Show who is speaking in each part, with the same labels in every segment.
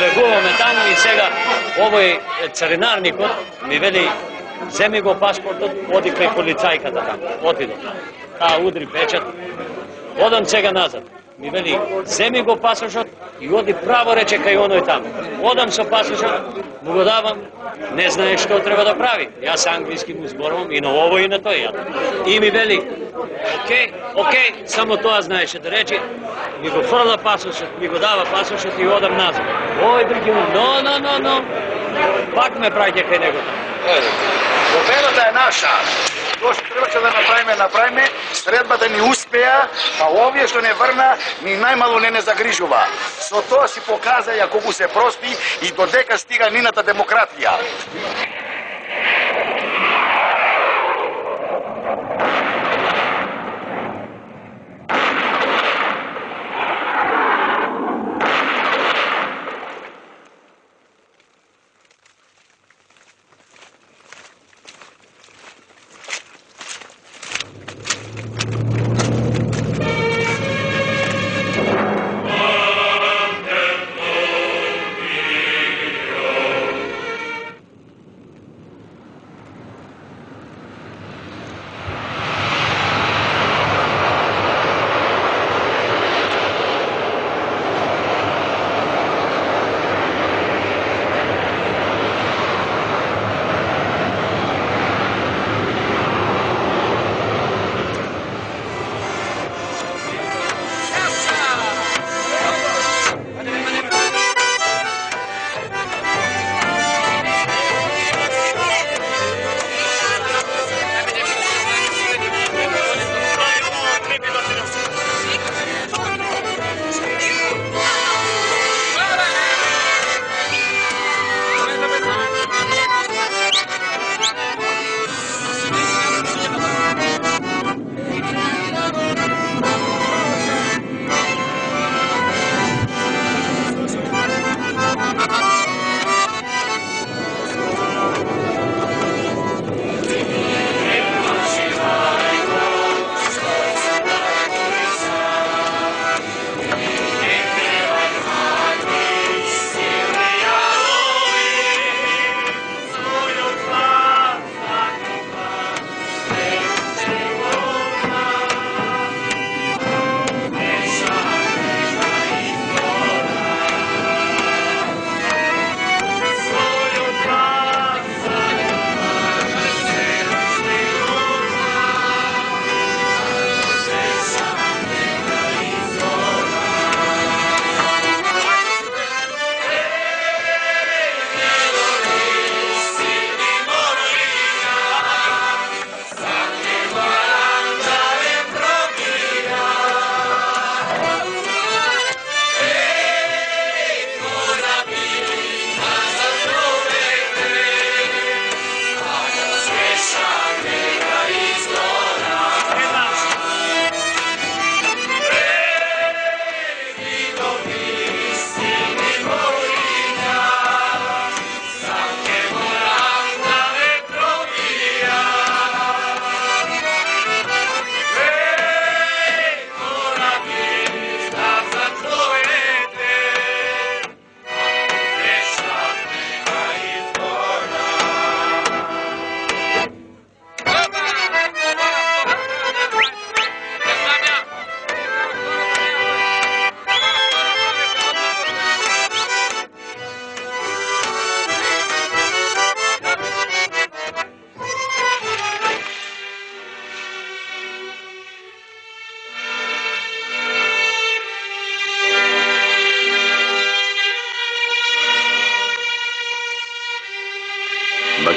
Speaker 1: влегуваме таму и сега овој царинарникот ми вели земи го паспортот, оди кај полицајката таму. Отидов. Таа удри печат. Одам сега назад. Ми вели земи го пасошот и оди право рече кај оној таму. Одам со пасошот, му го давам, не знае што треба да прави. Јас англиски му зборувам и на ово и на тој. И ми вели, окей, само тоа знаеше да рече, ми го фрла пасошот, ми го дава пасошот и одам назад. Ој, други му, но, пак ме праќа кај него таму.
Speaker 2: Победата е наша. Тоа што требаше да направиме, средбата ни успеа, па овие што не врна, ни најмало не загрижува. Со тоа си показа колку се прости и додека стига нината демократија.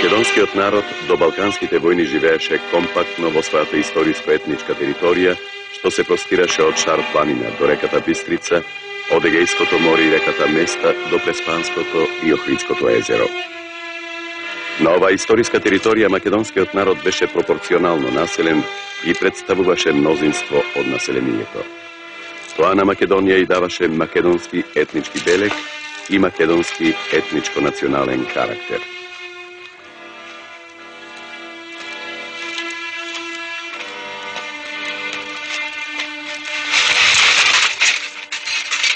Speaker 3: Македонскиот народ до балканските војни живееше компактно во својата историско-етничка територија, што се простираше од Шар планина до реката Бистрица, од Егејското море и реката Места до Преспанското и Охридското езеро. На оваа историска територија македонскиот народ беше пропорционално населен и представуваше мнозинство од населението. Тоа на Македонија и даваше македонски етнички белег и македонски етничко-национален карактер.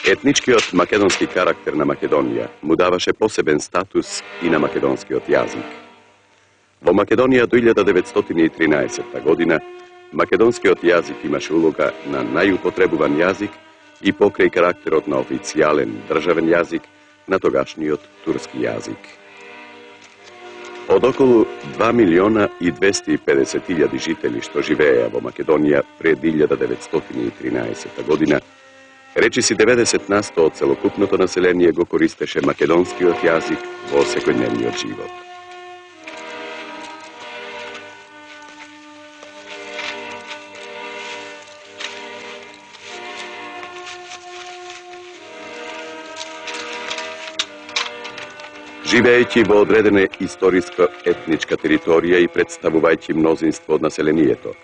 Speaker 3: Етничкиот македонски карактер на Македонија му даваше посебен статус и на македонскиот јазик. Во Македонија до 1913 година македонскиот јазик имаше улога на најупотребуван јазик и покрај карактерот на официјален државен јазик на тогашниот турски јазик. Од околу 2.250.000 жители што живееа во Македонија пред 1913 година, речиси 90% од целокупното население го користеше македонскиот јазик во секојдневниот живот. Живеејќи во одредена историска-етничка територија и представувајќи мнозинство од населението,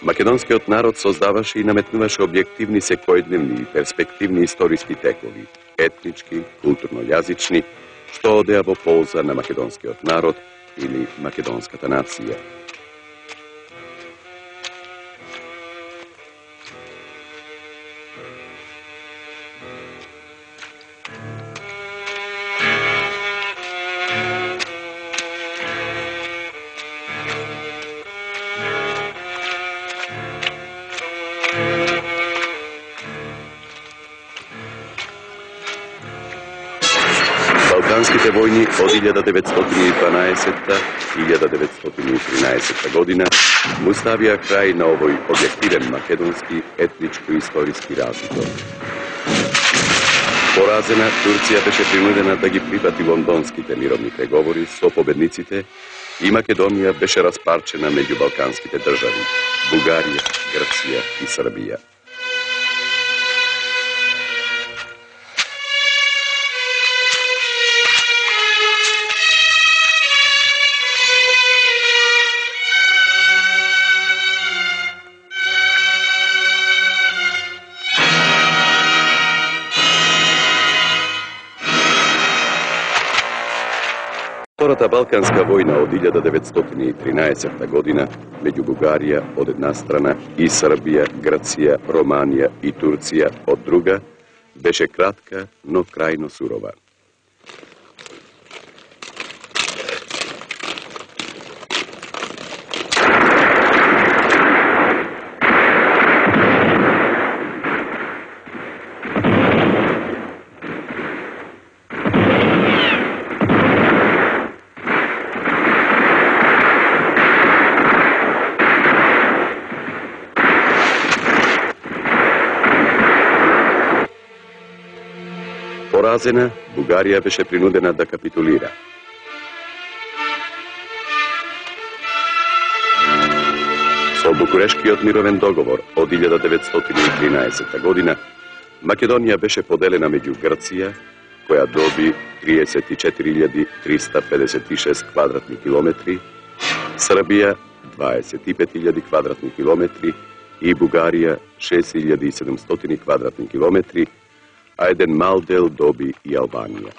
Speaker 3: македонскиот народ создаваше и наметнуваше објективни секојдневни и перспективни историски текови, етнички, културно-јазични, што одеа во полза на македонскиот народ или македонската нација. Балканските војни од 1912-1913 година му ставија крај на овој објективен македонски етничко-историски разликот. Поразена, Турција беше принудена да ги прифати лондонските мировни преговори со победниците и Македонија беше распарчена меѓу балканските држави – Бугарија, Грција и Србија. Втората Балканска војна од 1913 година меѓу Бугарија од една страна и Србија, Грција, Романија и Турција од друга беше кратка, но крајно сурова. Поразена, Бугарија беше принудена да капитулира. Со Букурешкиот мировен договор од 1913 година, Македонија беше поделена меѓу Грција, која доби 34.356 квадратни километри, Србија 25.000 квадратни километри и Бугарија 6.700 квадратни километри, а еден мал дел доби и Албанија.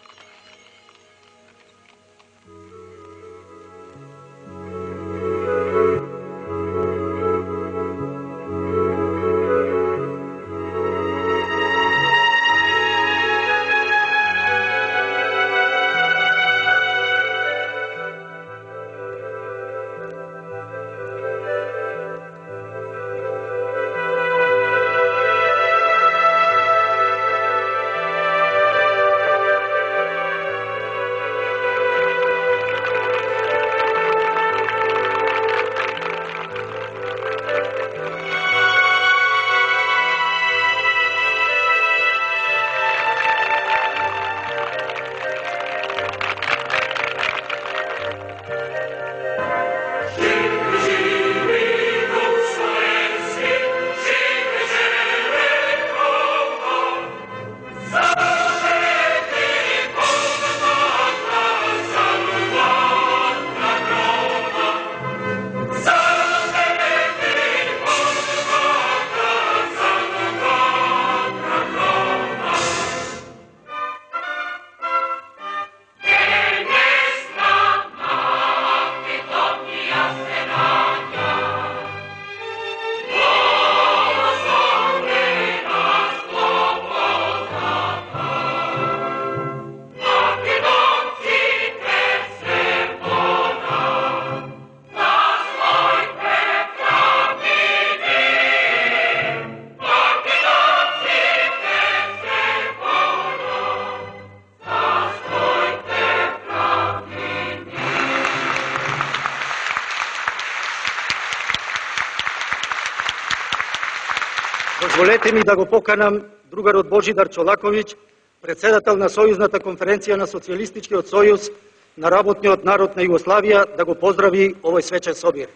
Speaker 4: Дозволете ми да го поканам другарот Божидар Чолаковиќ, председател на Сојузната конференција на Социјалистичкиот сојуз на работниот народ на Југославија, да го поздрави овој свечен собир.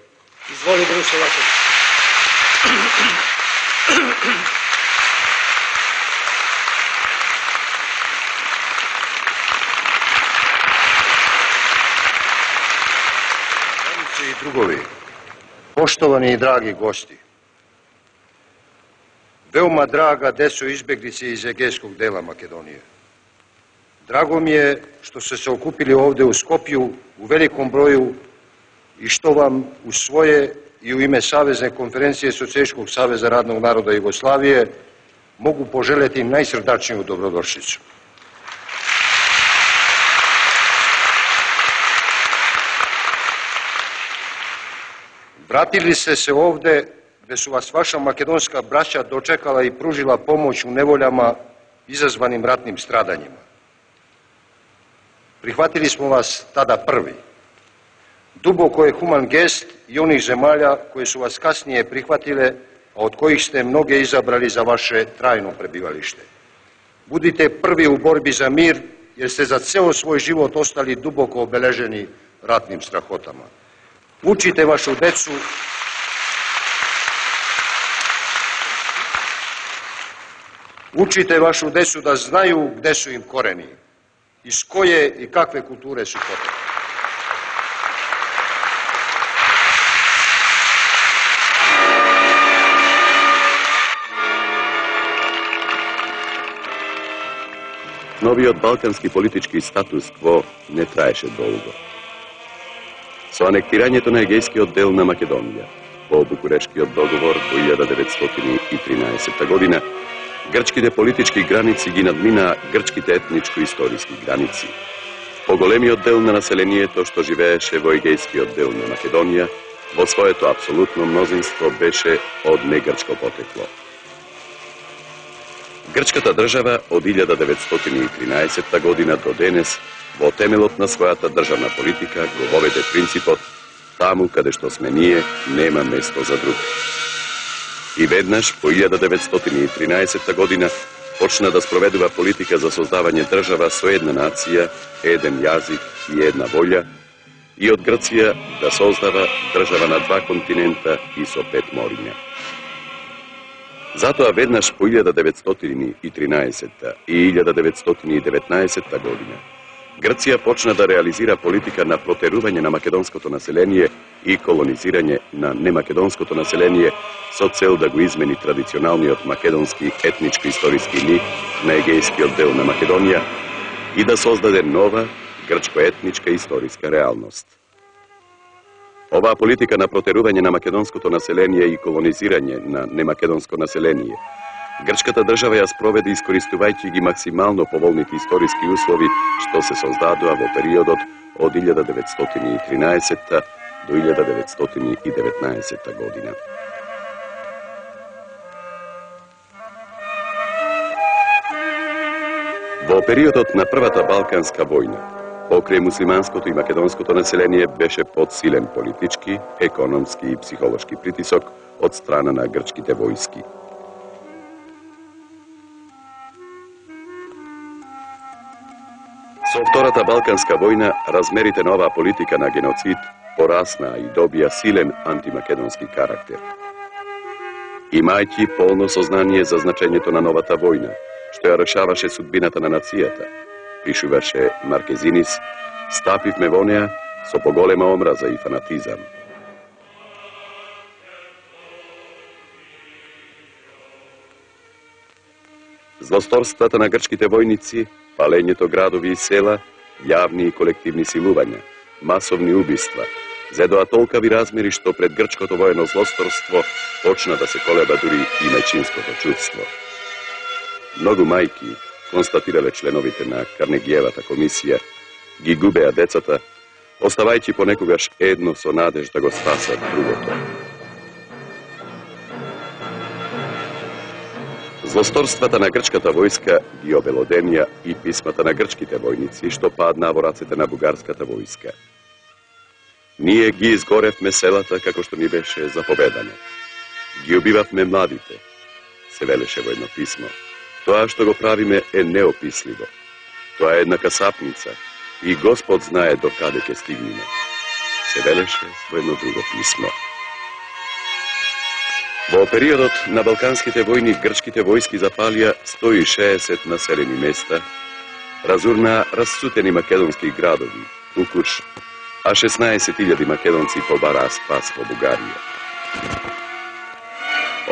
Speaker 4: Изволи, друг Чолаковиќ.
Speaker 5: И другови, поштовани и драги гости, veoma draga deco izbeglice iz Egejskog dela Makedonije. Drago mi je što ste se okupili ovde u Skopju u velikom broju i što vam u svoje i u ime Savezne konferencije Socijalističkog saveza radnog naroda Jugoslavije mogu poželjeti najsrdačniju dobrodošlicu. Vratili ste se ovde gde su vas vaša makedonska braća dočekala i pružila pomoć u nevoljama izazvanim ratnim stradanjima. Prihvatili smo vas tada prvi. Duboko je human gest i onih zemalja koje su vas kasnije prihvatile, a od kojih ste mnoge izabrali za vaše trajno prebivalište. Budite prvi u borbi za mir, jer ste za ceo svoj život ostali duboko obeleženi ratnim strahotama. Učite vašu decu da znaju gde su im koreni, iz koje i kakve kulture su potekli.
Speaker 3: Новиот балкански политички статус кво не траеше долго. Со анектирањето на егејскиот дел на Македонија, по Букурешкиот договор во 1913 година, грчките политички граници ги надминаа грчките етничко-историски граници. Поголемиот дел на населението што живееше во егејскиот дел на Македонија, во своето апсолутно мнозинство беше од негрчко потекло. Грчката држава од 1913 година до денес во темелот на својата државна политика го воведе принципот таму каде што сме ние нема место за друг. И веднаш по 1913 година почна да спроведува политика за создавање држава со една нација, еден јазик и една волја, и од Грција да создава држава на два континента и со 5 мориња. Затоа веднаш по 1913 и 1919 година Грција почна да реализира политика на протерување на македонското население и колонизирање на немакедонското население со цел да го измени традиционалниот македонски етничко-историски лик на егејскиот дел на Македонија и да создаде нова грчко-етничка историска реалност. Оваа политика на протерување на македонското население и колонизирање на немакедонско население грчката држава ја спроведе искористувајќи ги максимално поволните историски услови што се создадоа во периодот од 1913 до 1919 година. Во периодот на Првата Балканска војна, покрај муслиманското и македонското население беше под силен политички, економски и психолошки притисок од страна на грчките војски. Со Втората Балканска војна размерите на оваа политика на геноцид порасна и добија силен антимакедонски карактер. Имајќи полно сознание за значењето на новата војна, што ја решаваше судбината на нацијата, пишуваше Маркезинис, стапивме во неа со поголема омраза и фанатизам. Злосторствата на грчките војници, палењето градови и села, јавни и колективни силувања, масовни убиства, зедоа толкави размери што пред грчкото воено злосторство почна да се колеба дури и мајчинското чувство. Многу мајки, констатирале членовите на Карнегиевата комисија, ги губеа децата, оставајќи понекогаш едно со надеж да го спасат другото. Злосторствата на грчката војска ги обелоденија и писмата на грчките војници што паднаа во рацете на бугарската војска. Ние ги изгоревме селата како што ни беше заповедано. Ги убивавме младите. се велеше во едно писмо. Тоа што го правиме е неописливо. Тоа е една касапница и Господ знае до каде ќе стигнеме. Се велеше во едно друго писмо. Во периодот на Балканските војни грчките војски запалија 160 населени места, разурнаа расцутени македонски градови, Укуш, а 16.000 македонци побараа спас во Бугарија.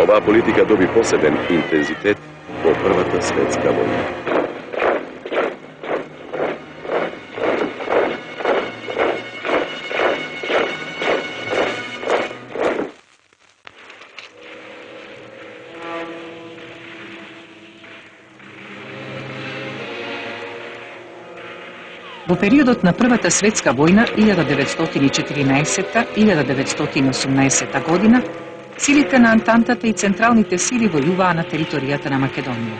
Speaker 3: Оваа политика доби посебен интензитет во Првата светска војна.
Speaker 6: Во периодот на Првата светска војна 1914-1918 година, силите на Антантата и централните сили војуваа на територијата на Македонија.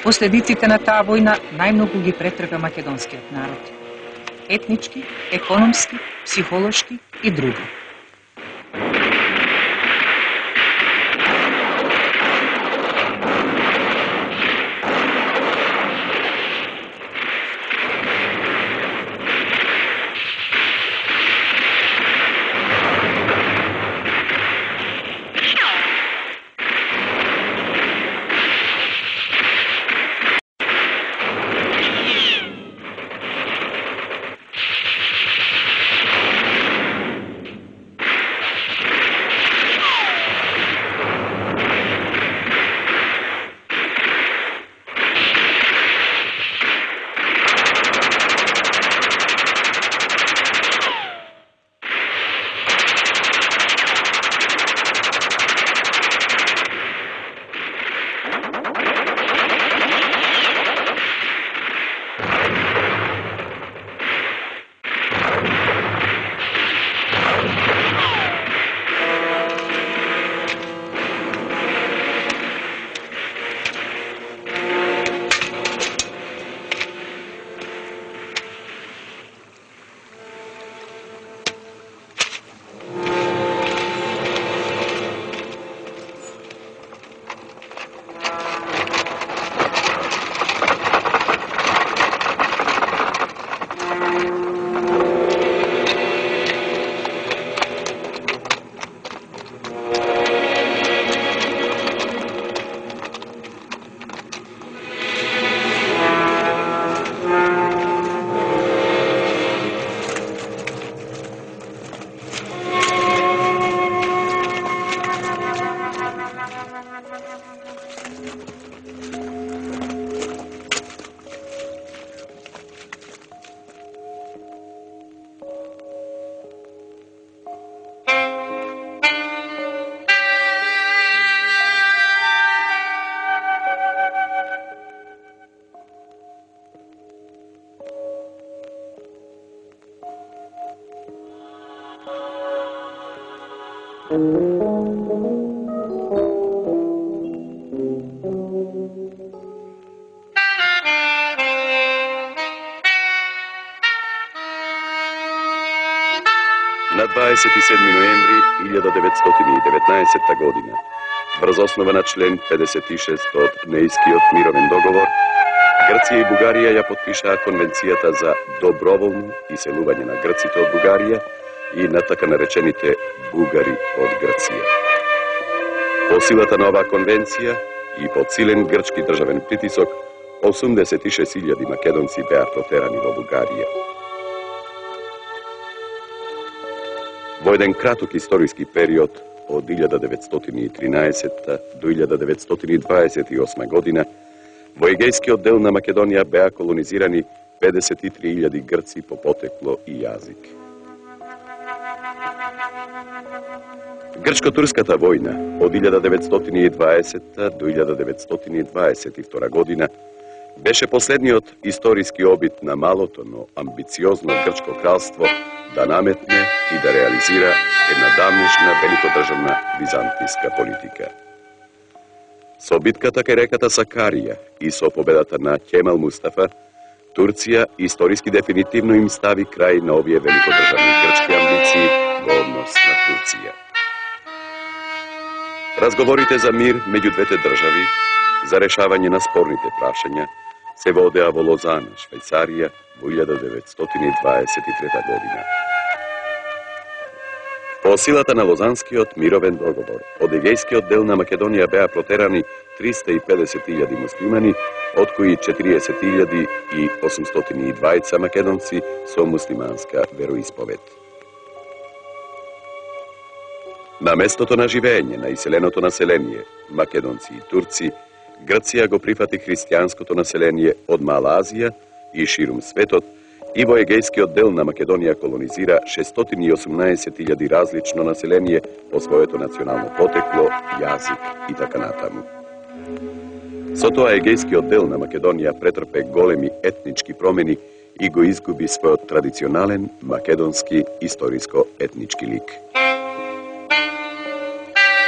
Speaker 6: Последиците на таа војна најмногу ги претрпе македонскиот народ. Етнички, економски, психолошки и други.
Speaker 3: На 27 ноември 1919 година, врз основа на член 56 од Неискиот мировен договор, Грција и Бугарија ја потпишаа Конвенцијата за доброволно иселување на грците од Бугарија и на така наречените бугари од Грција. По силата на оваа конвенција и под силен грчки државен притисок, 86.000 македонци беа протерани во Бугарија. Во еден краток историски период од 1913 до 1928 година, во егејскиот дел на Македонија беа колонизирани 53.000 грци по потекло и јазик. Грчко-турската војна од 1920 до 1922 година беше последниот историски обид на малото, но амбициозно грчко кралство да наметне и да реализира една давнишна великодржавна византијска политика. Со битката кај реката Сакарија и со победата на Кемал Мустафа, Турција историски дефинитивно им стави крај на овие великодржавни грчки амбиции во однос на Турција. Разговорите за мир меѓу двете држави, за решавање на спорните прашања, се водеа во Лозана, Швајцарија, во 1923 година. По силата на Лозанскиот мировен договор, од егејскиот дел на Македонија беа протерани 350.000 муслимани, од кои 40.820 македонци со муслиманска вероисповед. На местото на живење на иселеното население, македонци и турци, Грција го прифати христијанското население од Мала Азија и ширум светот, и во егејскиот дел на Македонија колонизира 618.000 различно население по своето национално потекло, јазик и така натаму. Со тоа егејскиот дел на Македонија претрпе големи етнички промени и го изгуби својот традиционален македонски историско-етнички лик.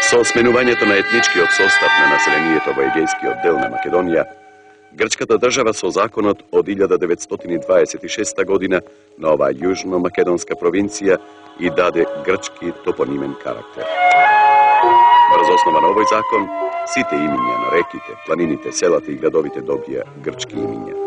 Speaker 3: Со сменувањето на етничкиот состав на населението во егејскиот дел на Македонија, грчката држава со законот од 1926 година на оваа јужно-македонска провинција и даде грчки топонимен карактер. Врз основа на овој закон, сите имиња на реките, планините, селата и градовите добија грчки имиња.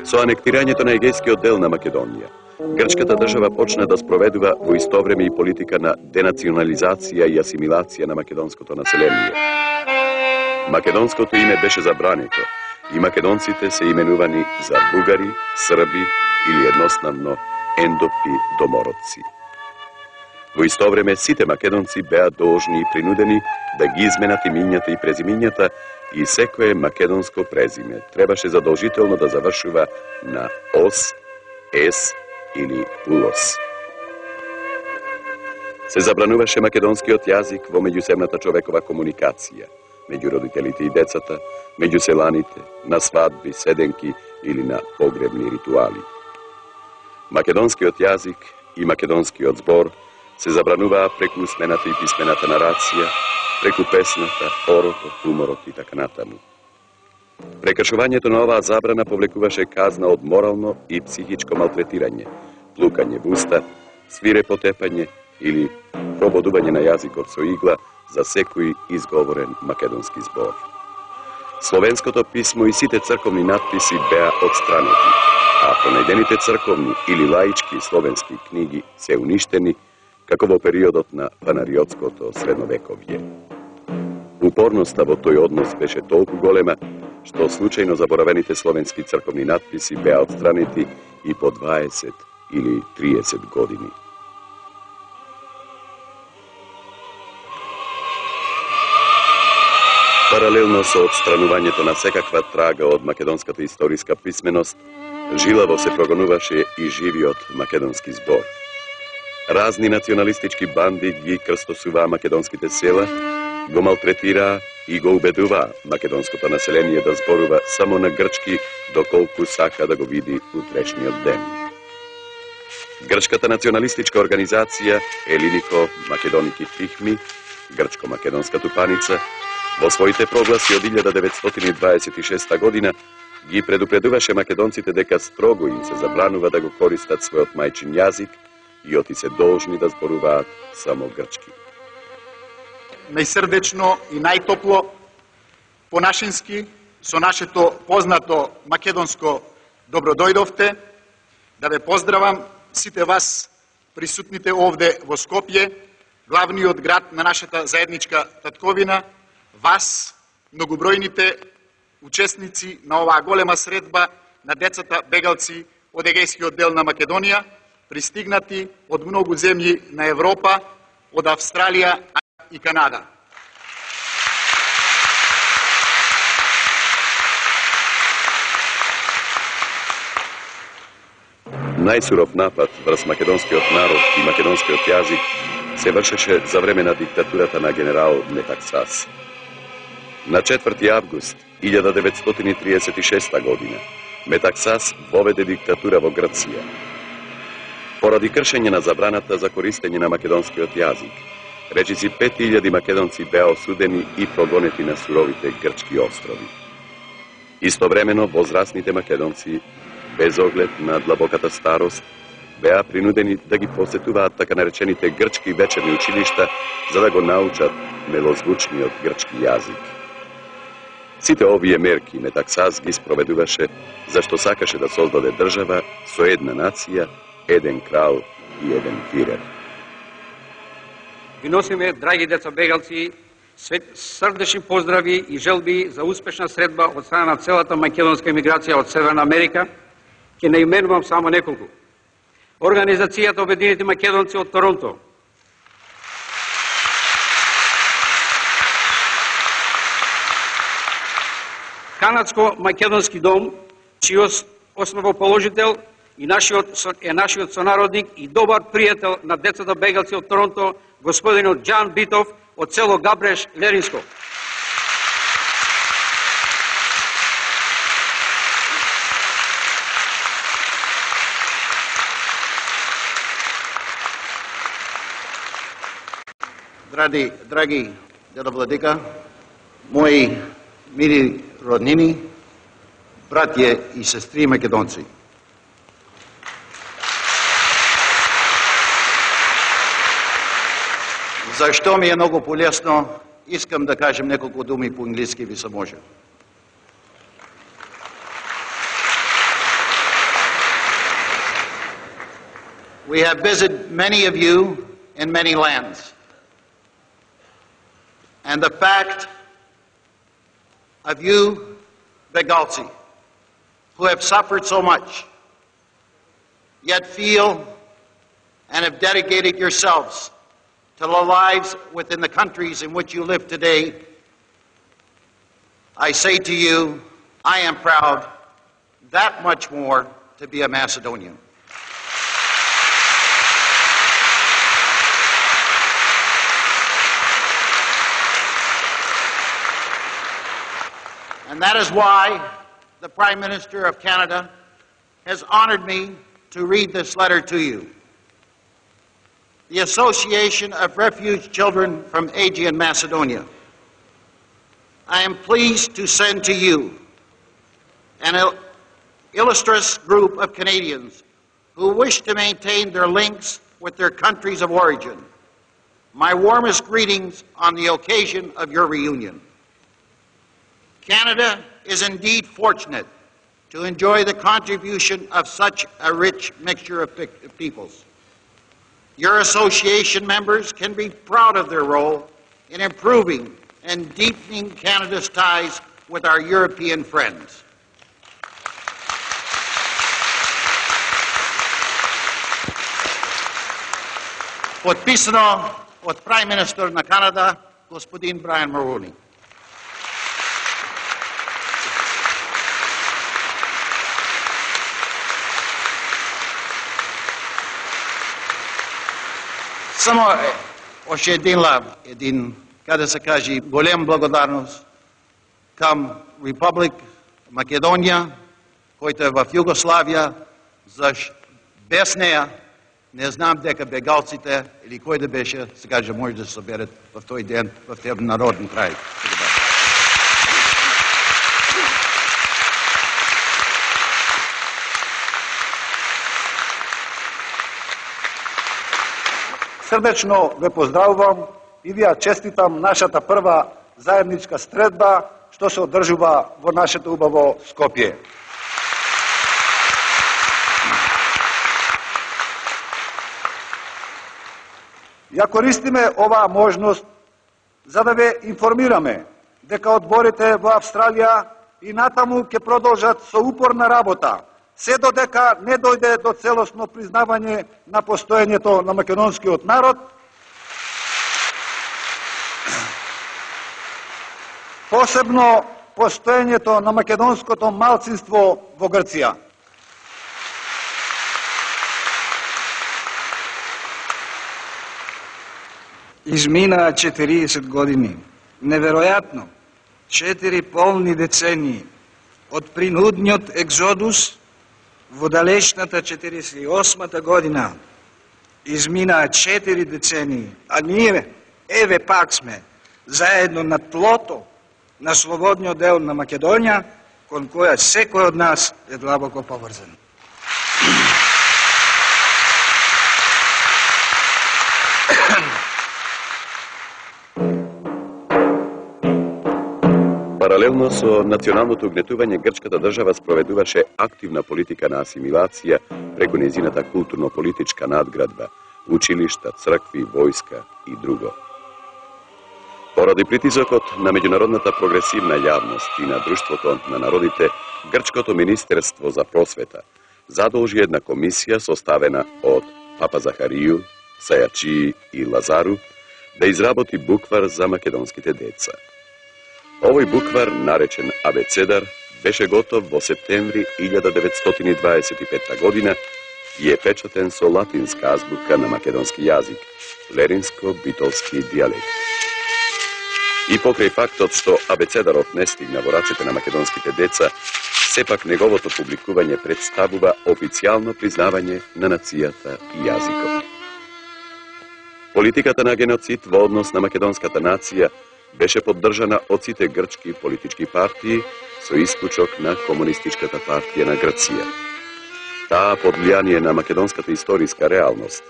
Speaker 3: Со анектирањето на егејскиот дел на Македонија, грчката држава почна да спроведува во исто време и политика на денационализација и асимилација на македонското население. Македонското име беше забрането и македонците се именувани за бугари, срби или едноставно ендопи домородци. Во исто време сите македонци беа должни и принудени да ги изменат имињата и презимињата и секое македонско презиме требаше задолжително да завршува на ос, ес или улос. Се забрануваше македонскиот јазик во меѓусебната човекова комуникација, меѓу родителите и децата, меѓу селаните, на свадби, седенки или на погребни ритуали. Македонскиот јазик и македонскиот збор се забрануваа преку усмената и писмената нарација, преку песната, хорото, уморот и така натаму. Прекршувањето на оваа забрана повлекуваше казна од морално и психичко малтретирање, плукање в уста, свирепо тепање или прободување на јазикот со игла за секој изговорен македонски збор. Словенското писмо и сите црковни надписи беа отстранети, а пронајдените црковни или лаички словенски книги се уништени, како во периодот на панариотското средновековје. Упорноста во тој однос беше толку голема, што случајно заборавените словенски црковни надписи беа отстранети и по 20 или 30 години. Паралелно со отстранувањето на секаква трага од македонската историска писменост, жилаво се прогонуваше и живиот македонски збор. Разни националистички банди ги крстосуваа македонските села, го малтретираа и го убедуваа македонското население да зборува само на грчки, доколку сака да го види утрешниот ден. Грчката националистичка организација Елинико Македоники Тихми, грчко-македонска тупаница, во своите прогласи од 1926 година ги предупредуваше македонците дека строго им се забранува да го користат својот мајчин јазик и оти се должни да зборуваат само грчки.
Speaker 2: Најсрдечно и најтопло, понашински, со нашето познато македонско добродојдовте, да ве поздравам сите вас присутните овде во Скопје, главниот град на нашата заедничка татковина, вас, многобројните учесници на оваа голема средба на децата бегалци од егејскиот дел на Македонија, пристигнати од многу земји на Европа, од Австралија и Канада.
Speaker 3: Најсуров напад врз македонскиот народ и македонскиот јазик се вршеше за време на диктатурата на генерал Метаксас. На 4. август 1936 година Метаксас воведе диктатура во Грција. Поради кршење на забраната за користење на македонскиот јазик, речиси 5000 македонци беа осудени и прогонети на суровите грчки острови. Истовремено возрастните македонци, без оглед на длабоката старост, беа принудени да ги посетуваат така наречените грчки вечерни училишта за да го научат мелозвучниот грчки јазик. Сите овие мерки Метаксас ги спроведуваше зашто сакаше да создаде држава со една нација, еден крал и еден фирер.
Speaker 7: Ви носиме, драги деца бегалци, срдечни поздрави и желби за успешна средба од страна на целата македонска емиграција од Северна Америка. Ќе наименувам само неколку. Организацијата Обединети македонци од Торонто, Канадско-македонски дом, чиј основоположител е нашиот сонародник и добар пријател на децата бегалци од Торонто, господинот Џан Битов од село Габреш, Леринско.
Speaker 2: Драги дедо Владика, мои мили роднини, братје и сестри македонци. Зашто ми е многу полесно, искам да кажем неколку думи по англиски, ви се може. We have visited many of you in many lands. And the fact of you, Begalci, who have suffered so much, yet feel and have dedicated yourselves to the lives within the countries in which you live today, I say to you, I am proud that much more to be a Macedonian. And that is why the Prime Minister of Canada has honored me to read this letter to you. The Association of Refugee Children from Aegean Macedonia. I am pleased to send to you an illustrious group of Canadians who wish to maintain their links with their countries of origin. My warmest greetings on the occasion of your reunion. Canada is indeed fortunate to enjoy the contribution of such a rich mixture of peoples. Your association members can be proud of their role in improving and deepening Canada's ties with our European friends. Подписано от Prime Minister на Канада, господин Брайан Мулрони. Само още един, каде се каже, голем благодарност към Републик Македонија, којто е в Југославија, без неја не знам дека бегалците или кој да беше, сега же може да се соберат в тој ден в тој народен крај.
Speaker 4: Срдечно ве поздравувам и ви ја честитам нашата прва заедничка средба што се одржува во нашето убаво Скопје. Ја користиме оваа можност за да ве информираме дека одборите во Австралија и натаму ќе продолжат со упорна работа се додека не дојде до целосно признавање на постоењето на македонскиот народ, посебно постоењето на македонското малцинство во Грција.
Speaker 8: Изминаа 40 години. Неверојатно. 4 полни децении од принудниот екзодус во далечната 48-та година. Изминаа 4 децении, а ние, еве пак сме, заедно на тлото на слободниот дел на Македонија, кон која секој од нас е длабоко поврзан.
Speaker 3: Паралелно со националното угнетување, грчката држава спроведуваше активна политика на асимилација преку незината културно-политичка надградба, училишта, цркви, војска и друго. Поради притизокот на меѓународната прогресивна јавност и на Друштвото на народите, Грчкото министерство за просвета задолжи една комисија составена од Папа Захарију, Сајачи и Лазару да изработи буквар за македонските деца. Овој буквар, наречен Абецедар, беше готов во септември 1925 година и е печатен со латинска азбука на македонски јазик, леринско-битолски дијалект. И покрај фактот што Абецедарот не стигна во рацете на македонските деца, сепак неговото публикување представува официјално признавање на нацијата и јазикот. Политиката на геноцид во однос на македонската нација беше поддржана од сите грчки политички партии со исклучок на Комунистичката партија на Грција. Таа под влијание на македонската историска реалност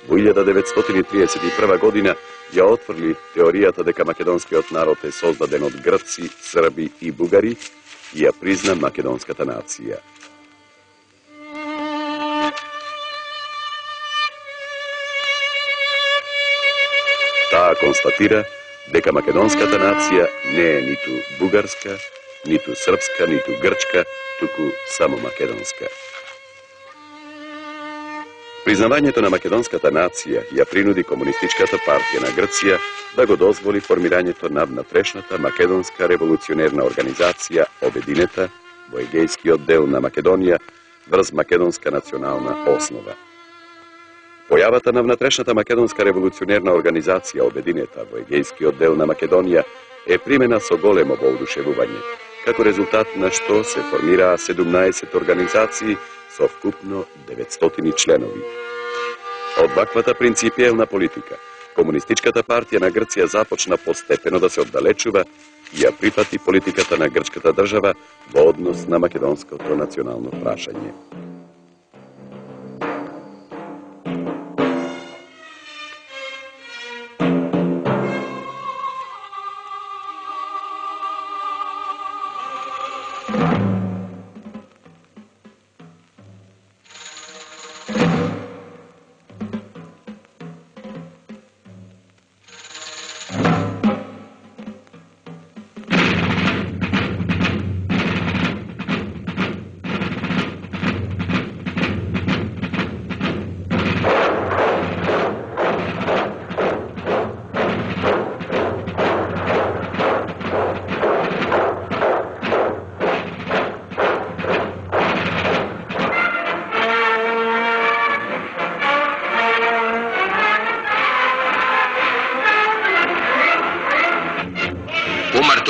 Speaker 3: во 1931 година ја отфрли теоријата дека македонскиот народ е создаден од грци, срби и бугари и ја призна македонската нација. Таа констатира дека македонската нација не е ниту бугарска, ниту српска, ниту грчка, туку само македонска. Признавањето на македонската нација ја принуди Комунистичката партија на Грција да го дозволи формирањето на внатрешната македонска револуционерна организација Обединета во егејскиот дел на Македонија врз македонска национална основа. Појавата на внатрешната македонска револуционерна организација Обединета во егејскиот дел на Македонија е примена со големо воодушевување, како резултат на што се формираа 17 организации со вкупно 900 членови. Од ваквата принципиелна политика, Комунистичката партија на Грција започна постепено да се оддалечува и ја прифати политиката на грчката држава во однос на македонското национално прашање.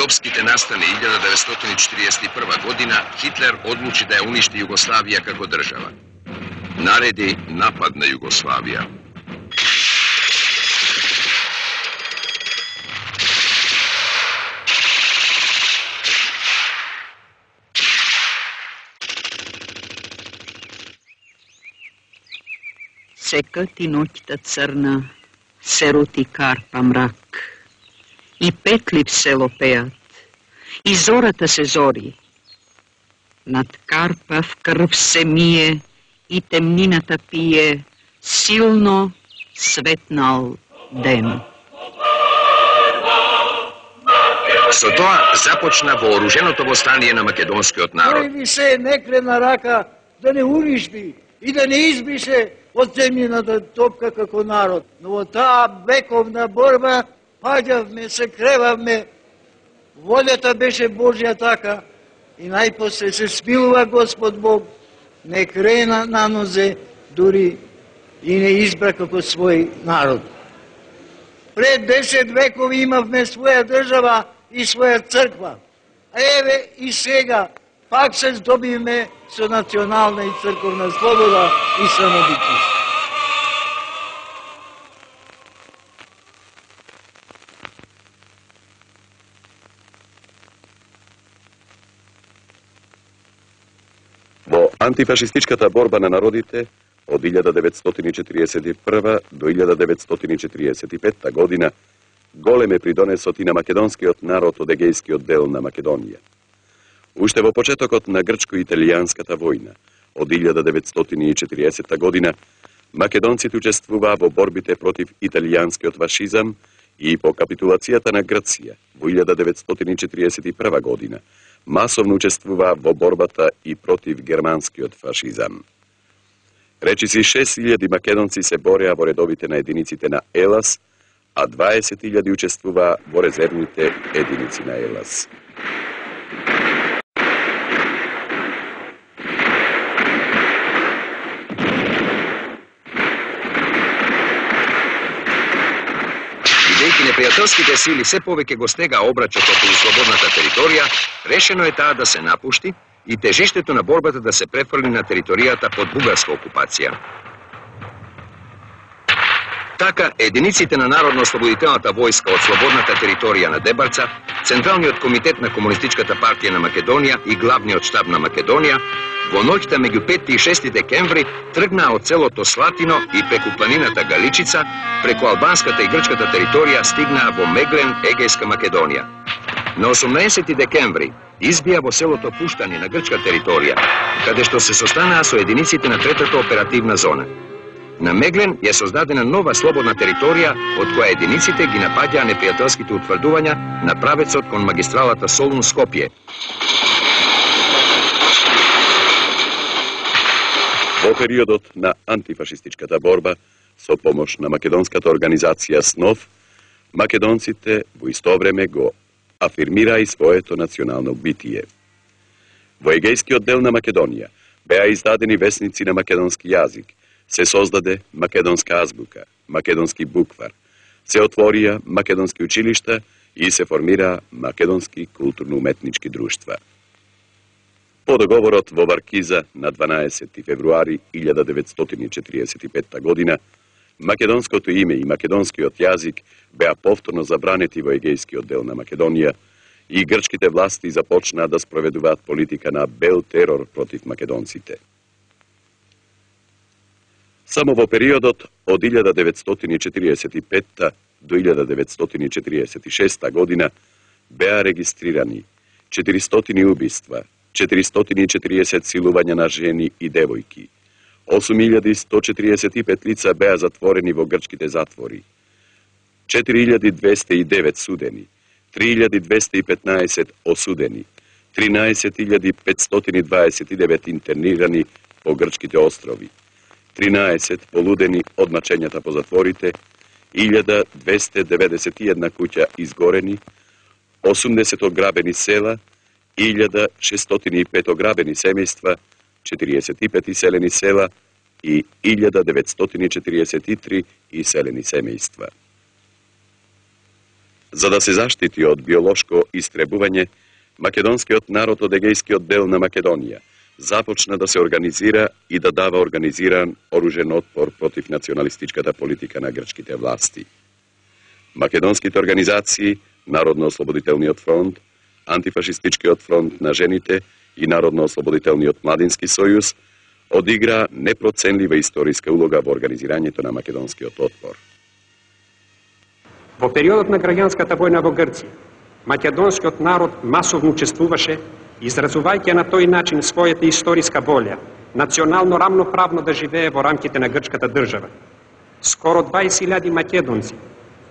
Speaker 9: Мартовските настани 1941 година, Хитлер одлучи да ја уништи Југославија како држава. Нареди напад на Југославија.
Speaker 10: Секат и ноќта црна, се роти карпа мрак. И петли в село пеат, и зората се зори. Над карпа в крв се мие, и темнината пие, силно светнал ден.
Speaker 9: Со тоа започна вооруженото востание на македонскиот народ.
Speaker 11: Кој ви се некрена рака да не уништи и да не избрише од земјината топка како народ. Но во таа вековна борба паѓавме, се кревавме, волјата беше Божја така и најпосле се смилува Господ Бог, не крена на нозе, дури и не избра како свој народ. Пред 10 векови имавме своја држава и своја црква, а еве и сега пак се здобивме со национална и црковна слобода и самобитност.
Speaker 3: Во антифашистичката борба на народите од 1941 до 1945 година голем е придонесот и на македонскиот народ од егејскиот дел на Македонија. Уште во почетокот на грчко-италијанската војна од 1940 година, македонците учествуваа во борбите против италијанскиот фашизам и по капитулацијата на Грција во 1941 година масовно учествуваа во борбата и против германскиот фашизам. Речиси 6000 македонци се бореа во редовите на единиците на ЕЛАС, а 20.000 учествуваа во резервните единици на ЕЛАС.
Speaker 9: Бидејќи непријателските сили се повеќе го стега обрачот околу слободната територија, решено е таа да се напушти и тежиштето на борбата да се префрли на територијата под бугарска окупација. Така, единиците на Народно-ослободителната војска од слободната територија на Дебарца, Централниот комитет на Комунистичката партија на Македонија и Главниот штаб на Македонија, во ноќта меѓу 5 и 6 декември тргнаа од селото Слатино и преку планината Галичица, преку албанската и грчката територија стигнаа во Меглен, Егејска Македонија. На 18 декември избија во селото Пуштани на грчка територија, каде што се состанаа со единиците на третата оперативна зона. На Меглен е создадена нова слободна територија, од која единиците ги напаѓаа непријателските утврдувања на правецот кон магистралата Солун-Скопје.
Speaker 3: Во периодот на антифашистичката борба, со помош на македонската организација СНОВ, македонците во исто време го афирмираа и своето национално битие. Во егејскиот дел на Македонија беа издадени весници на македонски јазик, се создаде македонска азбука, македонски буквар, се отворија македонски училишта и се формираа македонски културно-уметнички друштва. По договорот во Варкиза на 12 февруари 1945 година, македонското име и македонскиот јазик беа повторно забранети во егејскиот дел на Македонија и грчките власти започнаа да спроведуваат политика на бел терор против македонците. Само во периодот од 1945 до 1946 година беа регистрирани 400 убиства, 440 силувања на жени и девојки, 8145 лица беа затворени во грчките затвори, 4209 судени, 3215 осудени, 13529 интернирани по грчките острови, 13 полудени од мачењата по затворите, 1291 куќа изгорени, 80 ограбени села, 1605 ограбени семејства, 45 иселени села и 1943 иселени семејства. За да се заштити од биолошко истребување, македонскиот народ од егејскиот дел на Македонија започна да се организира и да дава организиран оружен отпор против националистичката политика на грчките власти. Македонските организации, Народно-ослободителниот фронт, Антифашистичкиот фронт на жените и Народно-ослободителниот младински сојуз одигра непроценлива историска улога во организирањето на македонскиот отпор.
Speaker 7: Во периодот на граѓанската војна во Грција, македонскиот народ масовно учествуваше, изразувајќи на тој начин својата историска волја, национално рамноправно да живее во рамките на грчката држава. Скоро 20.000 македонци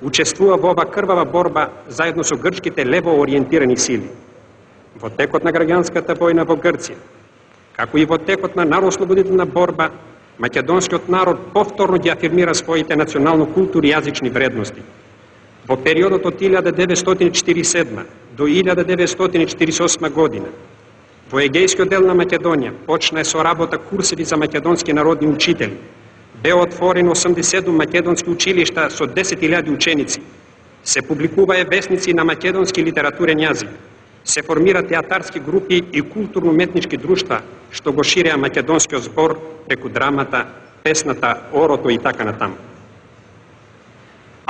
Speaker 7: учествува во ова крвава борба заедно со грчките лево ориентирани сили. Во текот на граѓанската војна во Грција, како и во текот на народоослободителна борба, македонскиот народ повторно ги афирмира своите национално-културни и јазични вредности. Во периодот од 1947 до 1948 година, во егејскиот дел на Македонија почна со работа курсеви за македонски народни учители. Беа отворени 87 македонски училишта со 10.000 ученици. Се публикуваа весници на македонски литературен јазик. Се формира театарски групи и културно-уметнички друштва, што го ширеа македонскиот збор преку драмата, песната, орото и така натаму.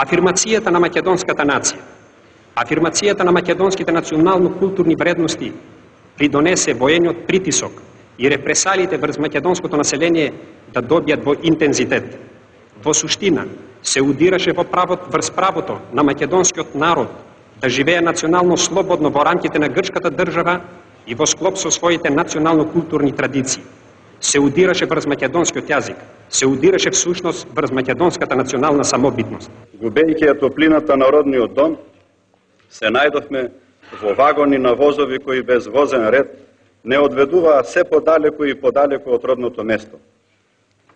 Speaker 7: Афирмацијата на македонската нација, афирмацијата на македонските национално-културни вредности придонесе воениот притисок и репресалиите врз македонското население да добијат во интензитет. Во суштина, се удираше врз правото на македонскиот народ да живее национално слободно во рамките на грчката држава и во склоп со своите национално-културни традиции. Се удираше врз македонскиот јазик, се удираше всушност врз македонската национална самобитност.
Speaker 12: Губејќи ја топлината на родниот дом, се најдовме во вагони на возови кои без возен ред не одведуваа се подалеку и подалеку од родното место.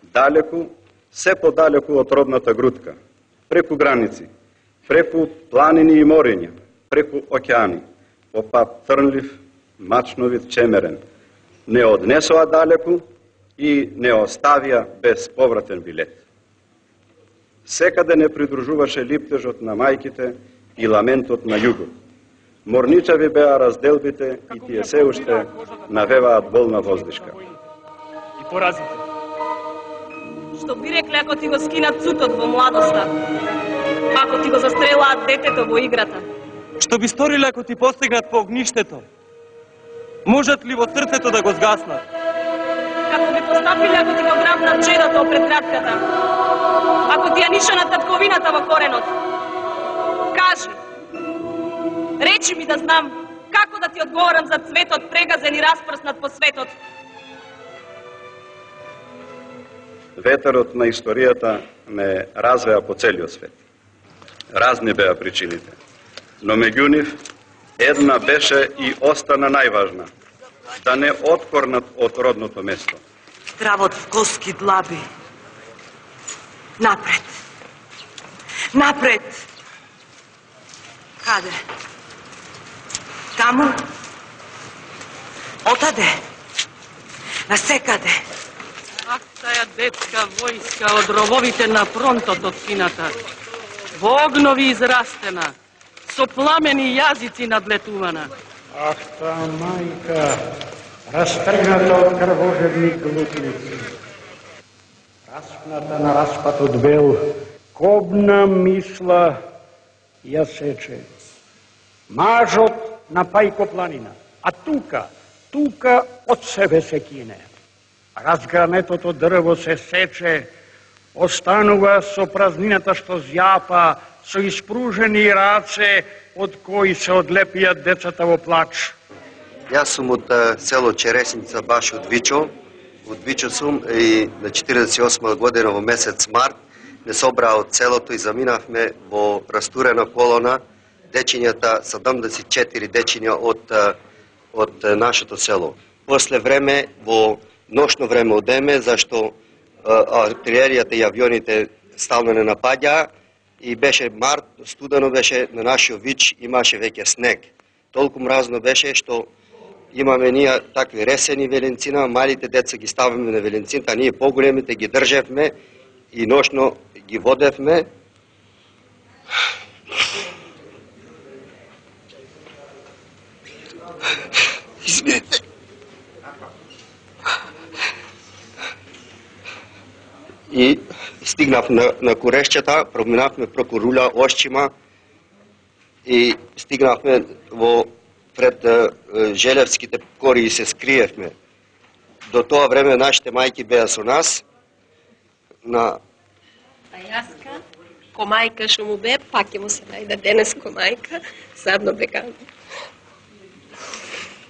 Speaker 12: Далеку, се подалеку од родната грудка, преку граници, преку планини и мориња, преку океани, по пат трнлив, мачновит, чемерен, не однесоа далеку и не оставија без повратен билет. Секаде не придружуваше липтежот на мајките и ламентот на југот. Морничави беа разделбите и тие се уште навеваат болна воздишка.
Speaker 13: И поразите. Што би рекле ако ти го скинат цутот во младоста? Ако ти го застрелаат детето во играта?
Speaker 14: Што би сториле ако ти постигнат по огништето? Можат ли во срцето да го згаснат?
Speaker 13: Како би постапиле ако ти го грабнат чедото пред кратката? Ако ти ја нишанат татковината во коренот? Кажи. Речи ми да знам како да ти одговорам за цветот прегазен и распрснат по светот.
Speaker 12: Ветерот на историјата ме развеа по целиот свет. Разни беа причините, но меѓу нив една беше и остана најважна, да не откорнат од родното место.
Speaker 15: Здравот в коски длаби. Напред. Напред. Каде? Таму? Отаде? Насекаде?
Speaker 13: Ах, тая детска војска од рововите на фронтот од сината. Во огнови израстена, со пламени јазици надлетувана.
Speaker 16: Ах, таа мајка, растргната од крвожедни глупници, распната на распатот бел, кобна мисла ја сече. Мажот на Пајко планина, а тука од себе се кине. Разгранетото дрво се сече, останува со празнината што зјапа, со испружени раце, од кои се одлепиат децата во плач.
Speaker 17: Јас сум од село Чересница, баш од Вичо. Од Вичо сум и на 48 година во месец март не собраа од селото и заминавме во растурена колона дечињата, 74 дечиња од нашето село. После време, во ношно време одеме, зашто артилеријата и авионите стално не напаѓаа и беше март, студено беше на нашиот Вич, имаше веќе снег. Толку мразно беше што имаме ние такви ресени веленцина, малите деца ги ставаме на веленцината, а ние поголемите ги држевме и ношно ги водевме. Извините. И стигнав на Корешчата, проминавме преку Руля, Ошчима и стигнавме пред Желевските кори и се скриевме. До тоа време нашите мајки беа со нас.
Speaker 18: А јаска, комајка што му бе, пак ќе му се најде денес комајка, задно бекан.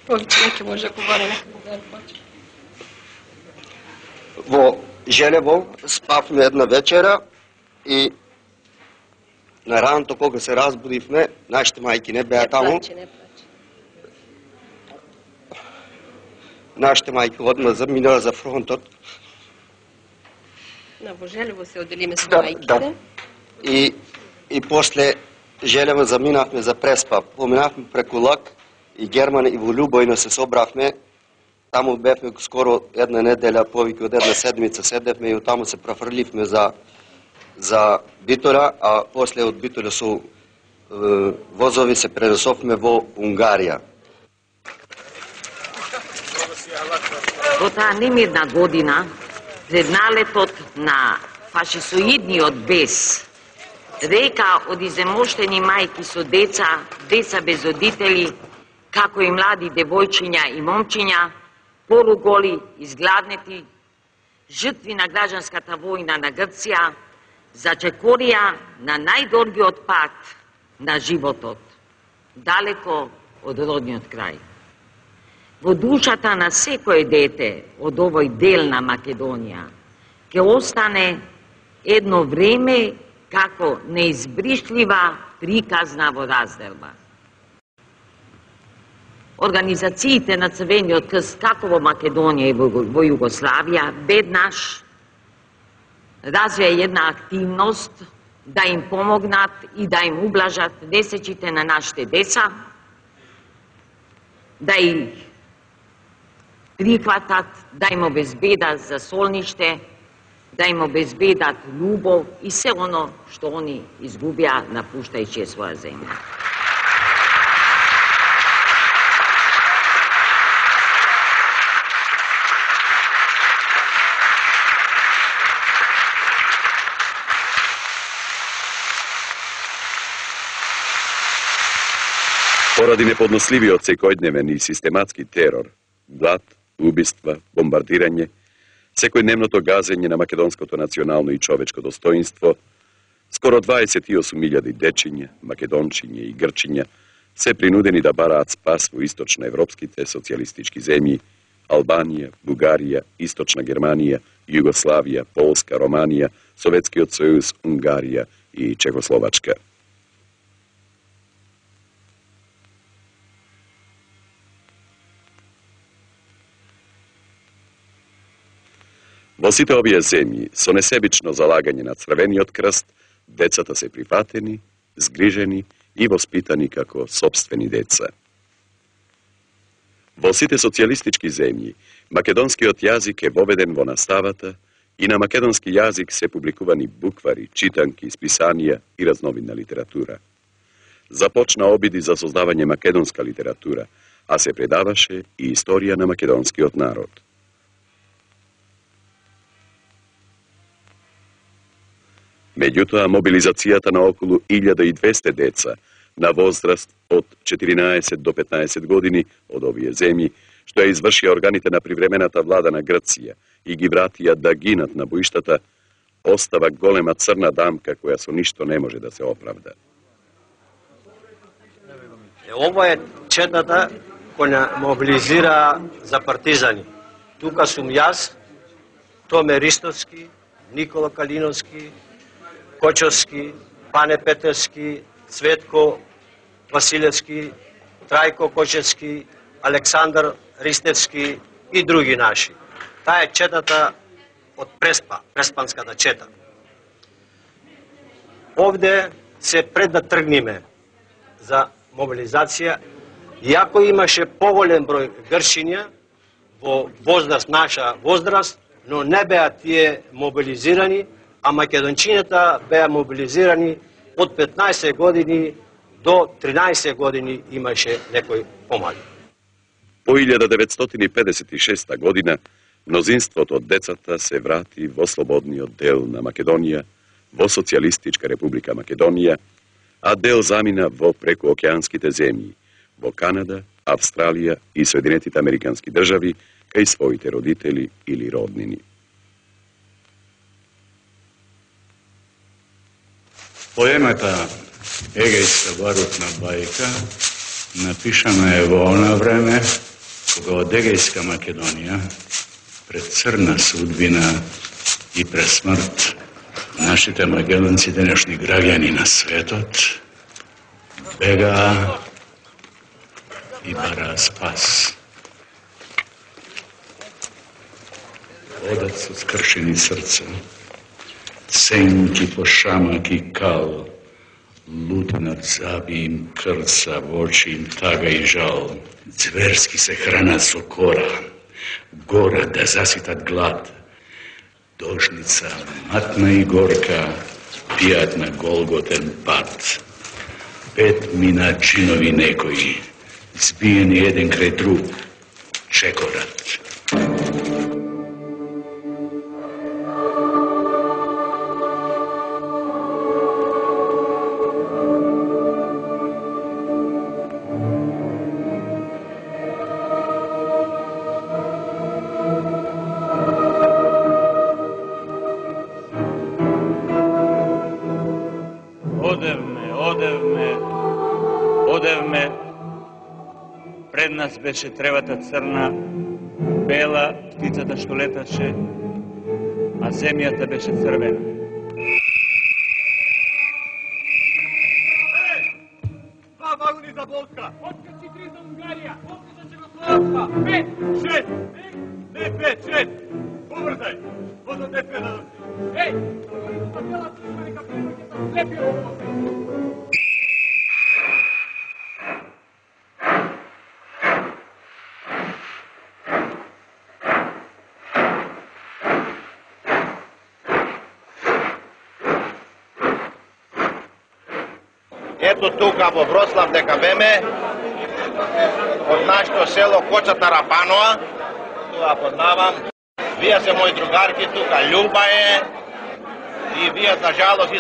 Speaker 18: Повеќе не ќе може да говори, нека почне.
Speaker 17: Во Желево спавме една вечера и на раното кога се разбудивме, нашите мајки не беа таму. Нашите мајки одма заминаа за фронтот.
Speaker 18: Во Желево се оделиме со мајките.
Speaker 17: И после Желево заминавме за Преспа. Поминавме преку Лак и Герман и во Љубојно се собравме. Таму бевме скоро една неделја, повеќе од една седмица седевме и од таму се профрливме за Битола, а после од Битола со возови се пренесовме во Унгарија.
Speaker 10: Во таа немирна година, пред налетот на фашисоидниот бес, река од иземоштени мајки со деца, деца без родители, како и млади девојчиња и момчиња, полуголи, изгладнети, жртви на граѓанската војна на Грција,
Speaker 19: зачекорија на најдоргиот пат на животот, далеко од родниот крај. Во душата на секој дете од овој дел на Македонија ќе остане едно време како неизбришлива приказна во разделба. Организациите на Црвениот крст како во Македонија и во Југославија веднаш развија една активност да им помогнат и да им ублажат несечите на нашите деца, да их прихватат, да им обезбедат за солниште, да им обезбедат љубов и се оно што они изгубија напуштајќи своја земја.
Speaker 3: Поради неподносливиот секојдневен и систематски терор, глад, убиства, бомбардирање, секојдневното газење на македонското национално и човечко достоинство, скоро 28.000 дечиња, македончиња и грчиња се принудени да бараат спас во источноевропските социјалистички земји, Албанија, Бугарија, Источна Германија, Југославија, Полска, Романија, Советскиот сојуз, Унгарија и Чехословачка. Во сите овие земји, со несебично залагање на Црвениот крст, децата се прифатени, згрижени и воспитани како сопствени деца. Во сите социјалистички земји, македонскиот јазик е воведен во наставата и на македонски јазик се публикувани буквари, читанки, списанија и разновидна литература. Започна обиди за создавање македонска литература, а се предаваше и историја на македонскиот народ. Меѓутоа, мобилизацијата на околу 1200 деца на возраст од 14 до 15 години од овие земји, што ја извршија органите на привремената влада на Грција и ги вратија да гинат на боиштата, остава голема црна дамка која со ништо не може да се оправда.
Speaker 20: Ова е четата која мобилизира за партизани. Тука сум јас, Томе Ристовски, Никола Калиновски, Кочовски, Пане Петерски, Цветко Василевски, Трајко Кочевски, Александар Ристевски и други наши. Таа е четата од Преспа, Преспанската чета. Овде се пред да тргнеме за мобилизација, иако имаше поволен број грчиња во возраст, наша возраст, но не беа тие мобилизирани, а македончината беа мобилизирани од 15 години до 13 години имаше некој помали.
Speaker 3: По 1956 година, мнозинството од децата се врати во слободниот дел на Македонија, во Социјалистичка република Македонија, а дел замина во прекуокеанските земји, во Канада, Австралија и Соединетите Американски држави, кај своите родители или роднини.
Speaker 21: Поемата Егејска барутна бајка напишана е во она време кога од Егејска Македонија пред црна судбина и пред смрт нашите македонци, денешни граѓани на светот, бегаа и бараа спас. Одат со скршени срца, сенки по шамак и кал, лутнат заби им крца, во очи им тага и жал. Зверски се хранат со кора, гора да заситат глад. Дошница матна и горка пијат на голготен пат. 5 мина джинови некои, збиени еден крај друг, чекорат.
Speaker 14: нас беше тревата црна, бела, птицата што леташе, а земјата беше црвена.
Speaker 1: Два вагони за Волска! Откачи 3 за Унгарија! Откача че го Словакска! 5, 6! Не 5, 6! Побрзај! Возот е предадоци! Ей! Вагони за бела црна, нека превркета слепи овосе!
Speaker 5: Ето тука во Вроцлав дека беме, од нашето село Кочата Рапанова, тоа познавам. Вие се мои другарки тука, Љуба е, и вие за жалост и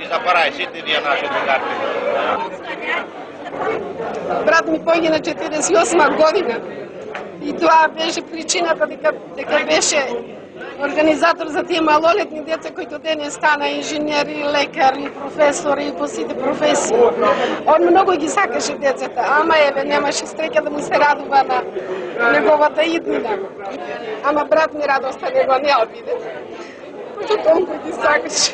Speaker 5: за парај, сите вие наши другарки.
Speaker 18: Брат ми поѓе на 48 година и тоа беше причината дека беше организатор за тие малолетни деца кои денес стана инженери, лекари, професори и по сите професии. Он многу ги сакаше децата, ама еве немаше среќа да му се радува на неговата иднина. Ама брат ми радоста него не обиде. Кој толку ги сакаше.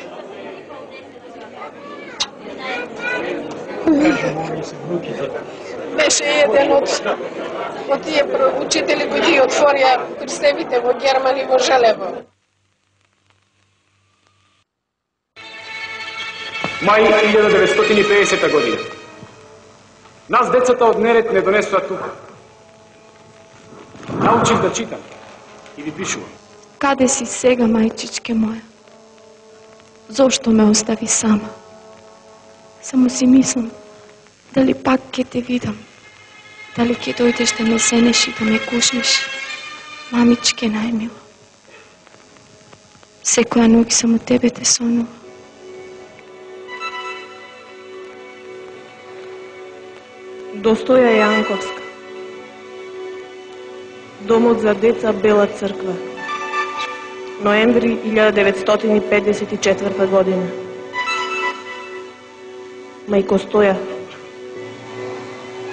Speaker 18: Беше еден од тие учители кои ги отворија пресевите во Герман и во Желево.
Speaker 16: Мај 1950 година. Нас децата од Нерет не донесоа тука. Научих да читам и ви пишувам.
Speaker 22: Каде си сега, мајчичке моја? Зошто ме остави сама? Само си мислам, дали пак ќе те видам, дали ќе дојдеш да ме сенеш и да ме кушнеш, мамичке најмила. Секоја ноќ само тебе те сонува.
Speaker 23: Достоја Јанковска. Домот за деца Бела црква. Ноември 1954 година. Мајко Стоја.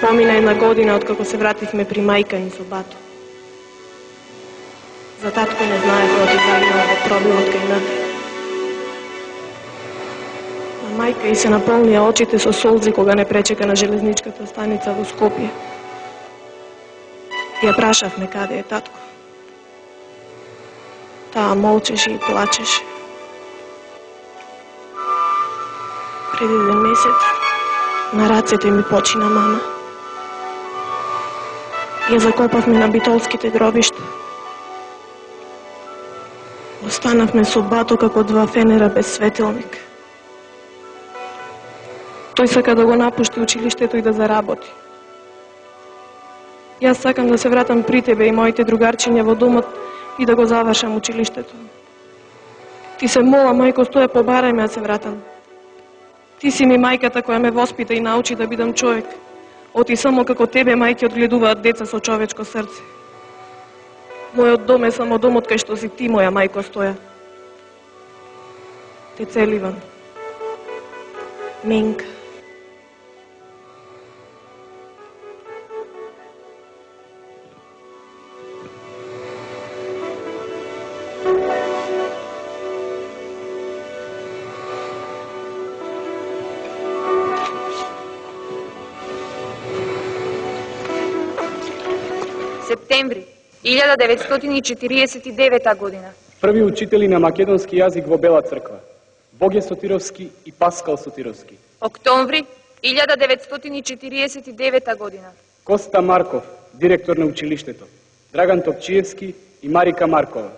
Speaker 23: Помина една година откако се вративме при мајка ни со бато. За татко не знаев оти загинал во пробивот кај Наде. А мајка и се наполнија очите со солзи кога не пречека на железничката станица во Скопје. Ја прашавме каде е татко. Таа молчеше и плачеше. Преди 1 месец на рацете ми почина мама. Ја закопавме на битолските гробишта. Останавме со бато како 2 фенера без светилник. Тој сака да го напушти училиштето и да заработи. Јас сакам да се вратам при тебе и моите другарчиња во домот и да го завршам училиштето. Ти се мола, мајко Стоја, побарај ме да се вратам. Ти си ми мајката која ме воспита и научи да бидам човек. Оти само како тебе мајки одгледуваат деца со човечко срце. Мојот дом е само домот кај што си ти, моја мајко Стоја. Те целивам. Минка.
Speaker 24: Септември 1949 година.
Speaker 16: Први учители на македонски јазик во Бела црква. Боге Сотировски и Паскал Сотировски.
Speaker 24: Октомври 1949 година.
Speaker 16: Коста Марков, директор на училиштето. Драган Топчиевски и Марика Маркова.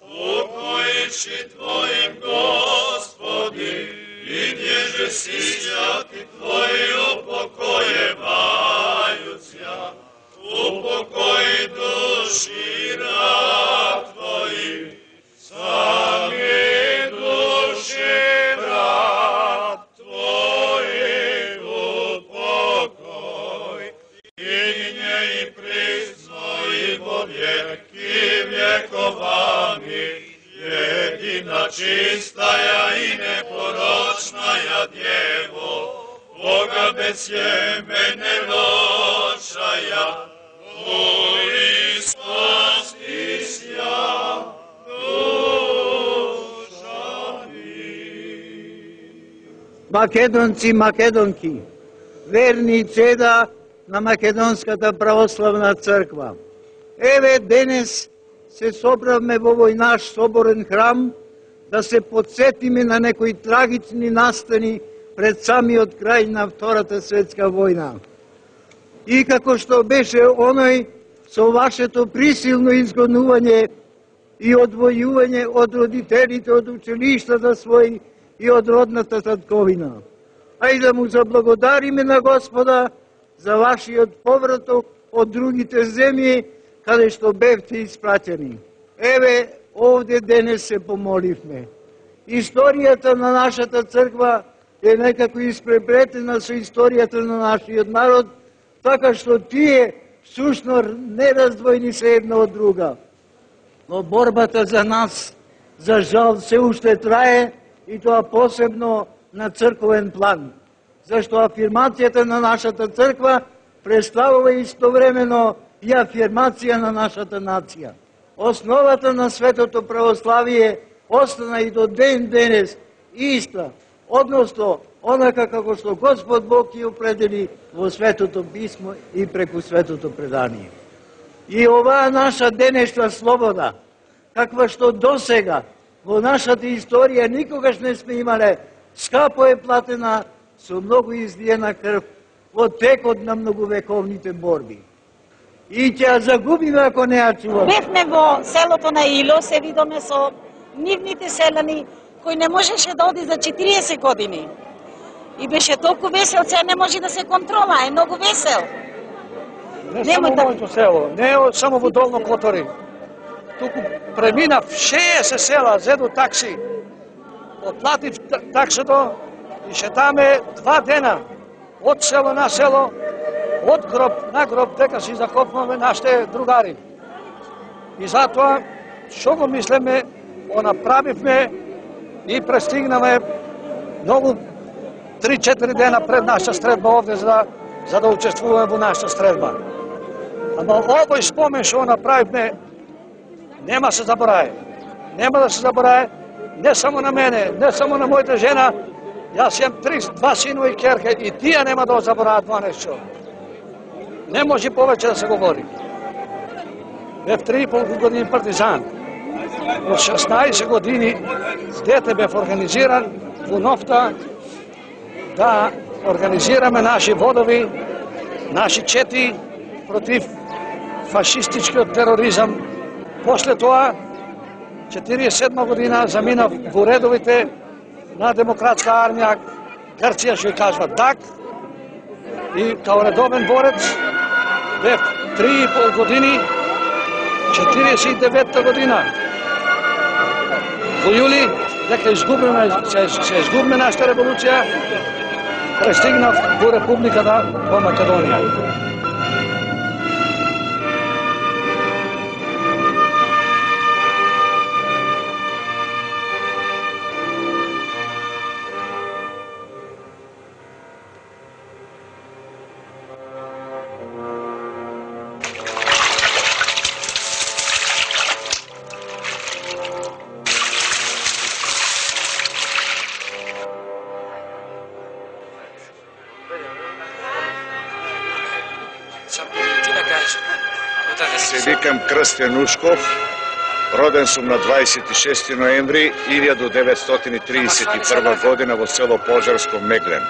Speaker 1: Упокојши Твоим, Господи, и ниже сињати Твои упокојевајуцја. Упокои души раб Твои, сами души раб Твои упокој. И не и присно и во веки вековами, едина чистая и непорочная Дево, Бога без семене лошая,
Speaker 11: Македонци, македонки, верни цеда на Македонската православна црква. Еве денес се собравме во овој наш соборен храм да се подсетиме на некои трагични настани пред самиот крај на Втората светска војна. И како што беше оној со вашето присилно изгонување и одвојување од родителите, од училиштата своји и од родната татковина. Ајде да му заблагодариме на Господа за вашиот повраток од другите земји каде што бевте испратени. Еве, овде денес се помоливме. Историјата на нашата црква е некако испреплетена со историјата на нашиот народ, така што тие всушно нераздвојни се една од друга. Но борбата за нас, за жал, се уште трае, и тоа посебно на црковен план, зашто афирмацијата на нашата црква представува истовремено и афирмација на нашата нација. Основата на светото православие остана и до ден денес иста, односно онака како што Господ Бог ја определи во Светото Писмо и преку Светото предание. И оваа наша денешна слобода, каква што досега во нашата историја никогаш не сме имале, скапо е платена со многу излиена крв во текот на многовековните борби. И ќе ја загубиме ако не ја чуваме.
Speaker 2: Бевме во селото на Ило, се видоме со нивните селани, кој не можеше да оди за 40 години. И беше толку весел, сега не може да се контрола, е многу весел.
Speaker 4: Не само моето село, не само во Долно Котори. Туку преминав 60 села, зедо такси. Отплатив таксото и шетаме 2 дена од село на село, од гроб на гроб, дека си закопнаме нашите другари. И затоа, што го мислеме, го направивме и престигнаме многу 3-4 дена пред нашата стредба овде за да учествуваме во нашата стредба. Ама овој спомен што направивме нема се заборае. Нема да се заборае не само на мене, не само на мојата жена. Јас имам 2 синови и керка и тие нема да забораат 12 часот. Не може повеќе да се говори. Бев 3,5 години партизан. Во 16 години дете бев организиран во Новта да организираме наши водови, наши чети против фашистичкиот тероризам. После тоа, 47 година, заминав во редовите на Демократска армија, Грција што ја кажува ДАК, и као редовен борец бев 3,5 години, 49 година. Во јули, дека се изгубиме нашата револуција, пристигнав во Републиката во Македонија.
Speaker 6: Се викам Крстен Ушков, роден сум на 26 ноември 1931 година во село Пожарско, Меглен.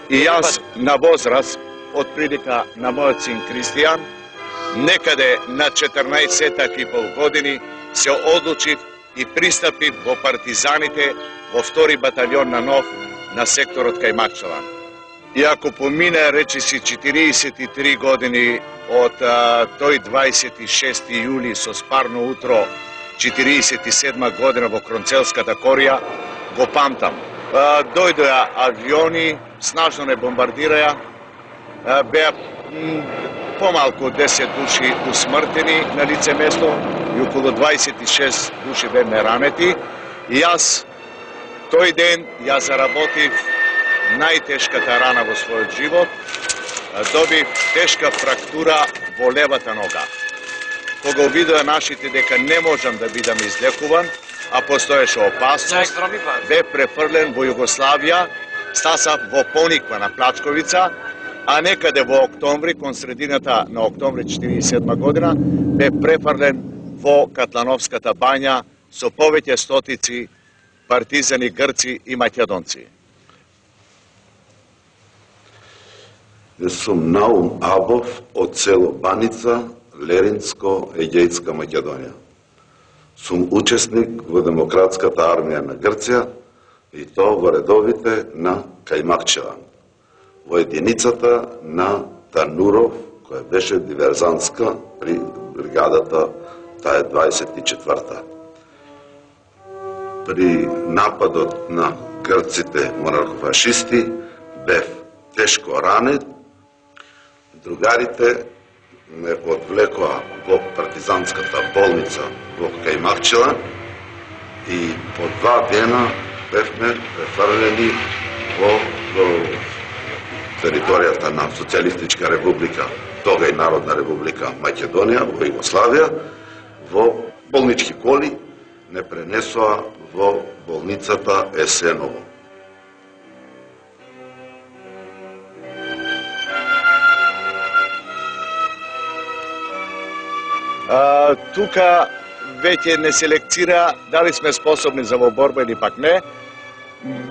Speaker 6: И јас на возраст, од прилика на мојот син Кристијан, некаде на 14,5 години се одлучив и пристапив во партизаните во 2 баталјон на Нов на секторот кај Макчалан. И ако помина речиси 43 години од тој 26 јули со спарно утро 47 година во Кронцелската корија, го памтам. Дојдоа авиони, снажно не бомбардираја, беа помалку од 10 души усмртени на лице место и околу 26 души беа ранети. И јас Тој ден ја заработив најтешката рана во својот живот, добив тешка фрактура во левата нога. Кога увидоа нашите дека не можам да бидам излекуван, а постоеше опасност, бе префрлен во Југославија, стасав во Пониква на Плачковица, а некаде во октомври, кон средината на октомври 1947 година, бе префрлен во Катлановската бања со повеќе стотици партизани, грци и македонци.
Speaker 7: Јас сум Наум Абов од село Баница, Леринско, Егејска Македонија. Сум учесник во Демократската армија на Грција и тоа во редовите на Кајмакчеван, во единицата на Тануров, која беше диверзантска при бригадата, таа е 24-та. При нападот на грците монархофашисти бев тешко ранет. Другарите ме одвлекоа во партизанската болница во Кајмакчеван и по 2 дена бевме префрлени во територијата на Социјалистичка република, тога и Народна република Македонија, во Југославија, во болнички коли не пренесоа во болницата Есеново.
Speaker 6: Тука веќе не селекцира дали сме способни за во борба или пак не.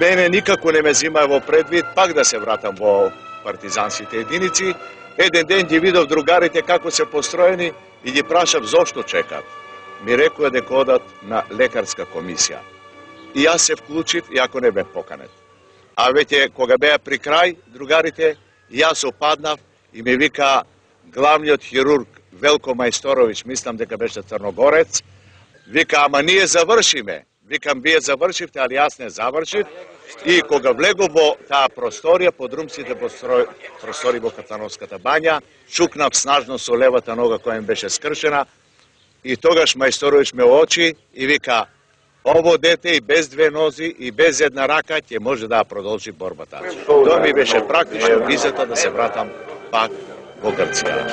Speaker 6: Мене никако не ме зима во предвид пак да се вратам во партизанските единици. Еден ден ги видов другарите како се построени и ги прашав зошто чекат. Ми рекоа дека одат на лекарска комисија. И јас се вклучив, иако не бев поканет. А веќе кога беа при крај другарите, јас опаднав и ми вика главниот хирург Велко Мајсторовиќ, мислам дека беше Црногорец, вика, ама ние завршиме. Викам, вие завршивте, али јас не завршив. И кога влегов во таа просторија, под румските простори во Катлановската бања, чукнав снажно со левата нога која ми беше скршена, и тогаш Мајсторовиќ ме очи и вика, ово дете и без 2 нози и без 1 рака ќе може да продолжи борбата. Тоа ми беше практично визата да се вратам пак во Грција.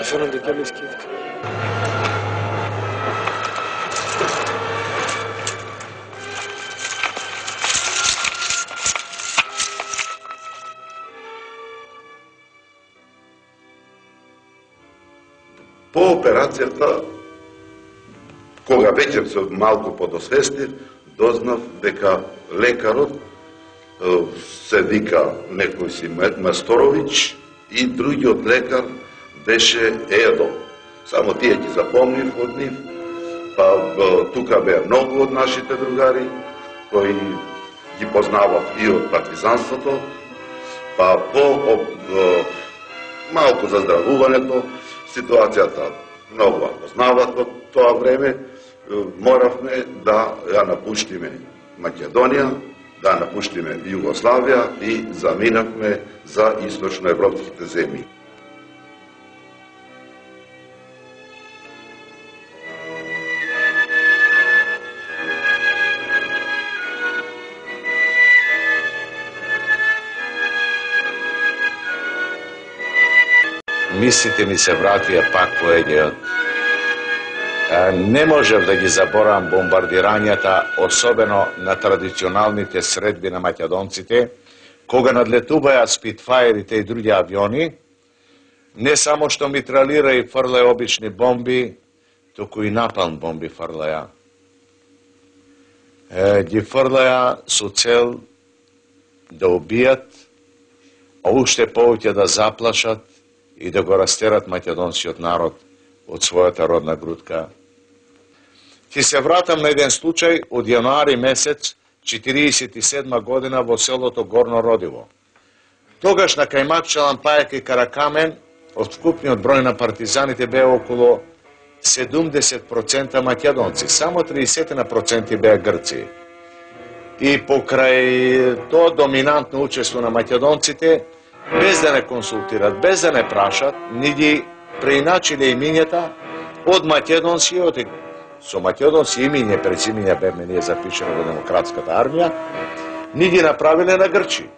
Speaker 7: По операцијата, кога веќе се малку подосвестив, дознав дека лекарот се вика некој си Масторовиќ и другиот лекар беше Едо. Само тие ги запомнив од нив, па тука беа многу од нашите другари, кои ги познавав и од партизанството, па по малку заздравувањето, ситуацијата многу познават од тоа време, моравме да ја напуштиме Македонија, да напуштиме Југославија и заминавме за источноевропските земји.
Speaker 6: Мислите ми се вратија пак по Егејот. Не можев да ги заборавам бомбардирањата, особено на традиционалните средби на македонците, кога надлетуваја спитфаерите и други авиони, не само што митралира и фрлаја обични бомби, туку и напалм бомби фрлаја. Ги фрлаја со цел да убијат, а уште повеќе да заплашат и да го растерат македонскиот народ од својата родна грудка. Ти се вратам на еден случај од јануари месец 1947 година во селото Горно Родиво. Тогаш на Кајмакчеван, Пајак и Каракамен од вкупниот број на партизаните беа околу 70% македонци, само 30% беа грци. И покрај тоа доминантно учество на македонците, без да не консултират, без да не прашат, ни ги преиначиле имињата од македонски, со македонски имиње, презимиња бевме ние запишено во Демократската армија, ни ги направиле на Грчи.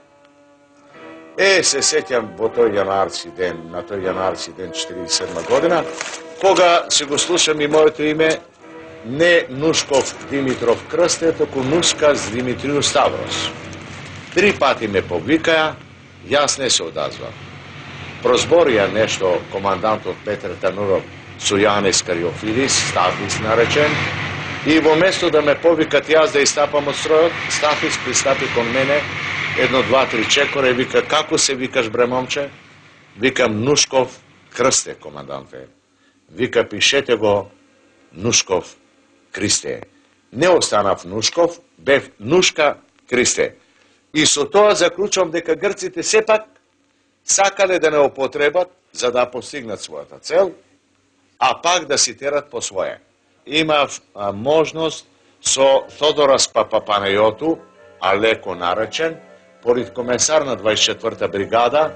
Speaker 6: Се сеќам во тој јануарски ден, на тој јануарски ден 47 година, кога се го слушам и моето име, не Нушков Димитров Крсте, току Нускас Димитрiju Ставрос. 3 пати ме повикаја, јас не се одазвам. Прозборија нешто командантот Петр Тануров со Јанес Кариофидис, Стафис наречен, и во место да ме повикат јас да истапам од стројот, Стафис пристапи кон мене, 1, 2, 3 чекора и вика, како се викаш бре момче? Викам Нушков Крсте, команданте. Вика, пишете го Нушков Кристе. Не останав Нушков, бев Нушка Кристе. И со тоа заклучувам дека грците сепак сакале да не употребат за да постигнат својата цел, а пак да си терат по своје. Имав можност со Тодорас Папапанајоту, а леко наречен, политкомесар на 24-та бригада,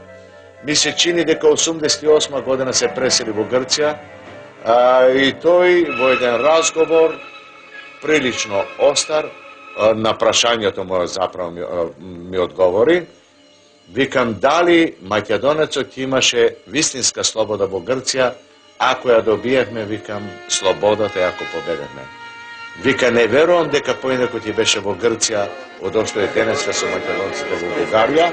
Speaker 6: ми се чини дека 88 година се пресели во Грција, и тој во еден разговор, прилично остар, на прашањето моје заправо ми одговори, викам, дали македонецот имаше вистинска слобода во Грција, ако ја добиевме, викам, слободата и ако победевме. Вика, не верувам дека поинакот ти беше во Грција, од што е денеска со македонците во Бугарија,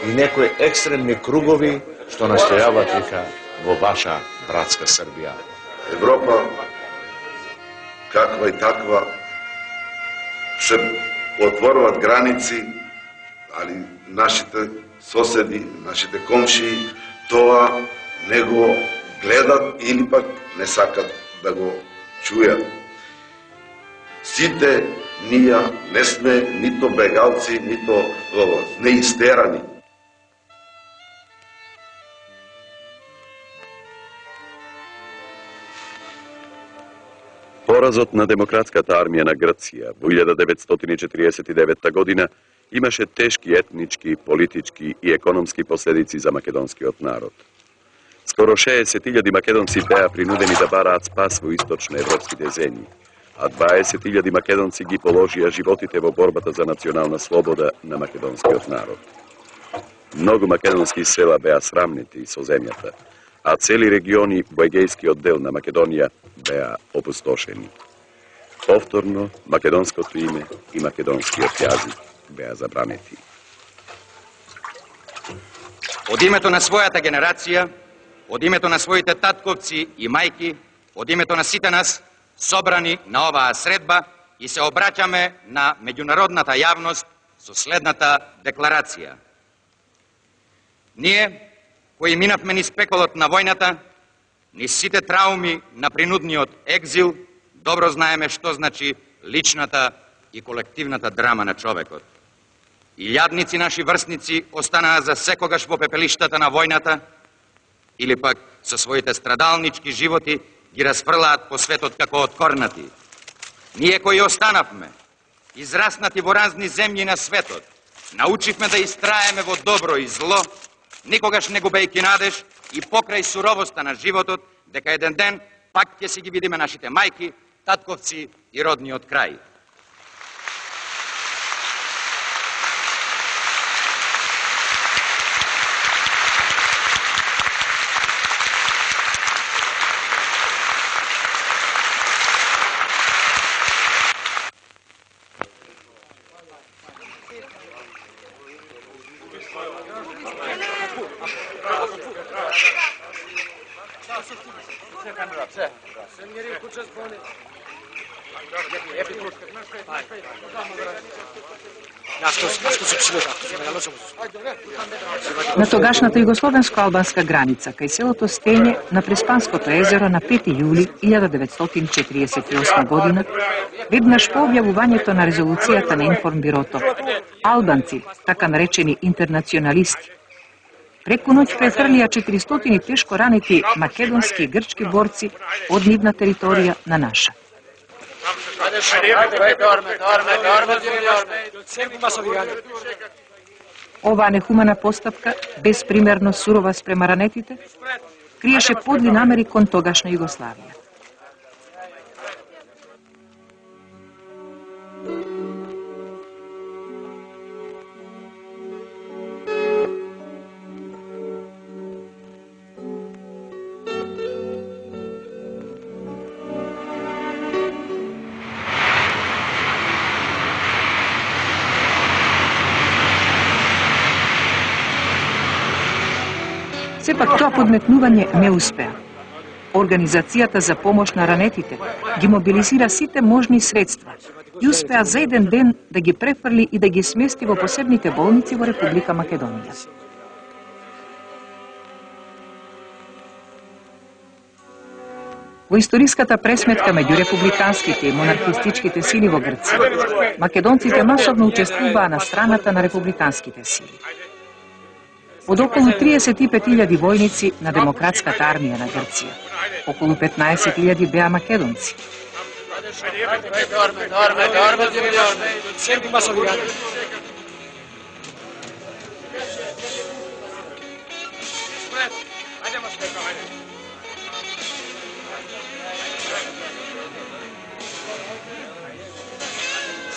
Speaker 6: и некои екстремни кругови што настојават, вика, во ваша братска Србија.
Speaker 7: Европа, каква и таква, се отворуват граници, али нашите соседи, нашите комшии, тоа не го гледат или пак не сакат да го чујат. Сите ние не сме нито бегалци, нито неистерани.
Speaker 3: Поразот на демократската армија на Грција во 1949 година имаше тешки етнички, политички и економски последици за македонскиот народ. Скоро 60.000 македонци беа принудени да бараат спас во источноевропските земји, а 20.000 македонци ги положија животите во борбата за национална слобода на македонскиот народ. Многу македонски села беа срамнети со земјата, а цели региони во егејскиот дел на Македонија беа опустошени. Повторно, македонското име и македонскиот јазик беа забранети.
Speaker 8: Од името на својата генерација, од името на своите татковци и мајки, од името на сите нас, собрани на оваа средба, и се обраќаме на меѓународната јавност со следната декларација. Ние, кои минавме низ пеколот на војната, низ сите трауми на принудниот екзил, добро знаеме што значи личната и колективната драма на човекот. Илјадници наши врсници останаа за секогаш во пепелиштата на војната, или пак со своите страдалнички животи ги расфрлаат по светот како откорнати. Ние кои останавме, израснати во разни земји на светот, научивме да истраеме во добро и зло, никогаш не губејќи надеж и покрај суровоста на животот, дека еден ден пак ќе си ги видиме нашите мајки, татковци и родниот крај.
Speaker 9: На тогашната југословенско-албанска граница, кај селото Стење на Преспанското езеро на 5 јули 1948 година, веднаш по објавувањето на резолуцијата на Информбирото, албанци, така наречени интернационалисти, преку ноќ префрлија 400 тешко ранети македонски и грчки борци од нивна територија на наша. Оваа нехумана постапка, безпримерно сурова спрема ранетите, криеше подли намери кон тогашна Југославија. Сепак тоа подметнување не успеа. Организацијата за помош на ранетите ги мобилизира сите можни средства и успеа за еден ден да ги префрли и да ги смести во посебните болници во Република Македонија. Во историската пресметка меѓу републиканските и монархистичките сили во Грција, македонците масовно учествуваа на страната на републиканските сили. Од околу 35.000 војници на демократската армија на Грција, околу 15.000 беа македонци.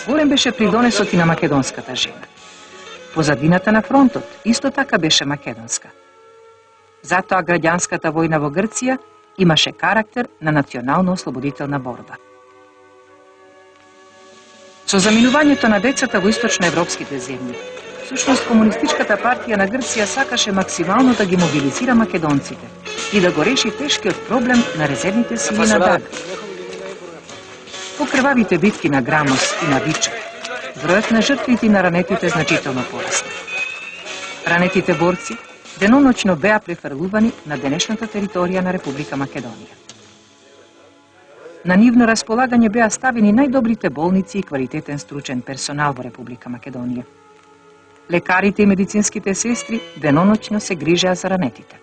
Speaker 9: Голем беше придонесот и на македонската жена. Позадината на фронтот исто така беше македонска. Затоа граѓанската војна во Грција имаше карактер на национално-ослободителна борба. Со заминувањето на децата во источноевропските земји, всушност Комунистичката партија на Грција сакаше максимално да ги мобилизира македонците и да го реши тешкиот проблем на резервните сили на Дага. По крвавите битки на Грамос и на Вича, бројот на жртвите и на ранетите значително порасна. Ранетите борци деноноќно беа префрлувани на денешната територија на Република Македонија. На нивно располагање беа ставени најдобрите болници и квалитетен стручен персонал во Република Македонија. Лекарите и медицинските сестри деноноќно се грижеа за ранетите.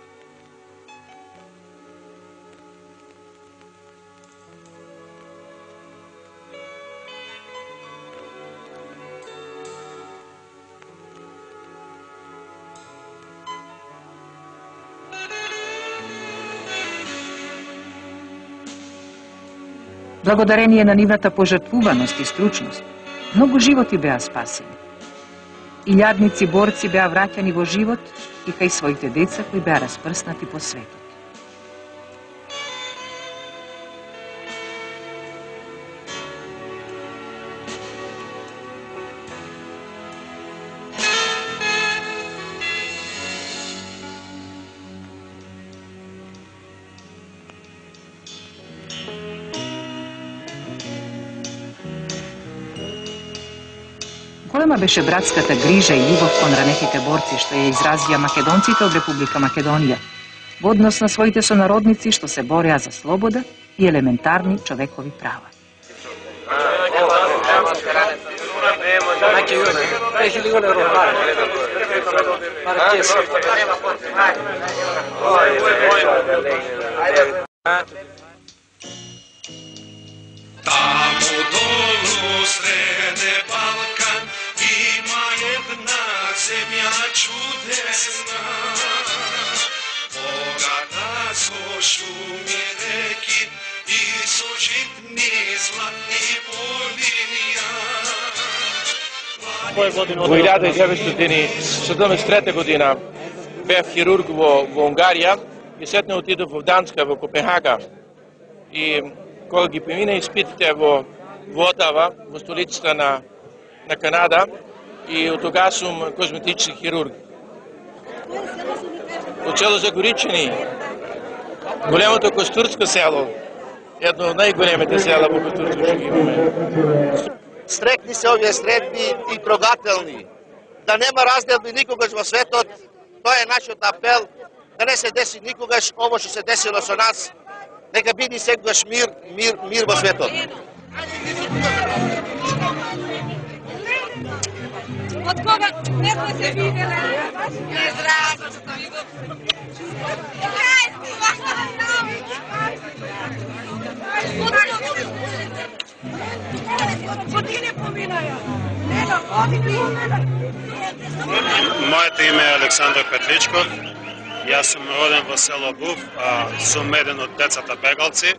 Speaker 9: Благодарение на нивната пожртвуваност и стручност, многу животи беа спасени. Илјадници борци беа враќани во живот и кај своите деца кои беа распрснати по светот. Голема беше братската грижа и љубов кон ранетите борци што ја изразија македонците од Република Македонија во однос на своите сонародници што се бореа за слобода и елементарни човекови права.
Speaker 12: Таму долу среде Балкан има една земја чудесна, богата со шуми реки и со житни златни полинија.
Speaker 13: Во 1973 година бев хирург во Унгарија и сетне отидов во Данска, во Копенхага. И кога ги премина испитите во Отава, во столицата на Канада, и од тога сум козметички хирург. Од село Загоричани, големото Костурско село, едно од најголемите села во Костурско што ги имаме.
Speaker 15: Стрекни се овие средби и трогателни. Да нема разделби никогаш во светот, тоа е нашиот апел, да не се деси никогаш ово што се десило со нас. Нека биде секогаш мир во светот.
Speaker 17: Од кога не сме се виделе? Не знам. Години поминаја.
Speaker 25: Моето име е Александар Петличков. Јас сум роден во село Був, а сум еден од децата бегалци.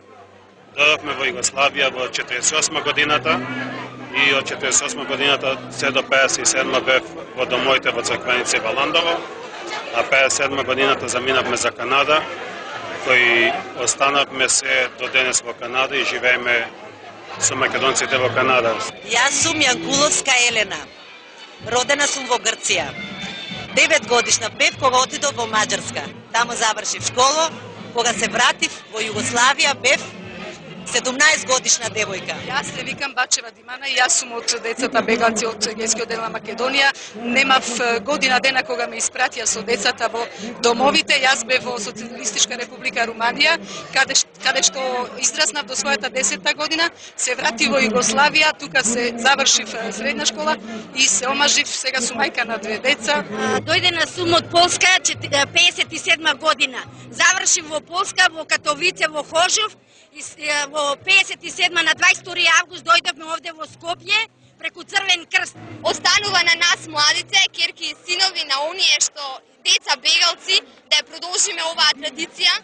Speaker 25: Дојдовме во Југославија во 48 годината и од 48 годината се до 57 бев во домовите во Црквеница и Валандово, а 57 годината заминавме за Канада, кои останавме се до денес во Канада и живееме со македонците во Канада.
Speaker 26: Јас сум Јанкуловска Елена. Родена сум во Грција. 9 годишна бев кога отидов во Маđарска. таму завршив школа, кога се вратив во Југославија бев 17 годишна девојка.
Speaker 5: Јас се викам Бачева Димана и јас сум од децата бегалци од Егејскиот дел на Македонија. Немав година дена кога ме испратија со децата во домовите. Јас бев во Социјалистичка република Руманија, каде што израснав до својата 10-та година, се вратив во Југославија, тука се завршив средна школа и се омажив, сега сум мајка на 2 деца.
Speaker 10: Дојдена сум од Полска 57 година. Завршив во Полска, во Катовице, во Хожов. Во 57 на 22 август дојдовме овде во Скопје преку Црвен крст.
Speaker 14: Останува на нас младице, керки и синови на оние што деца бегалци, да ја продолжиме оваа традиција,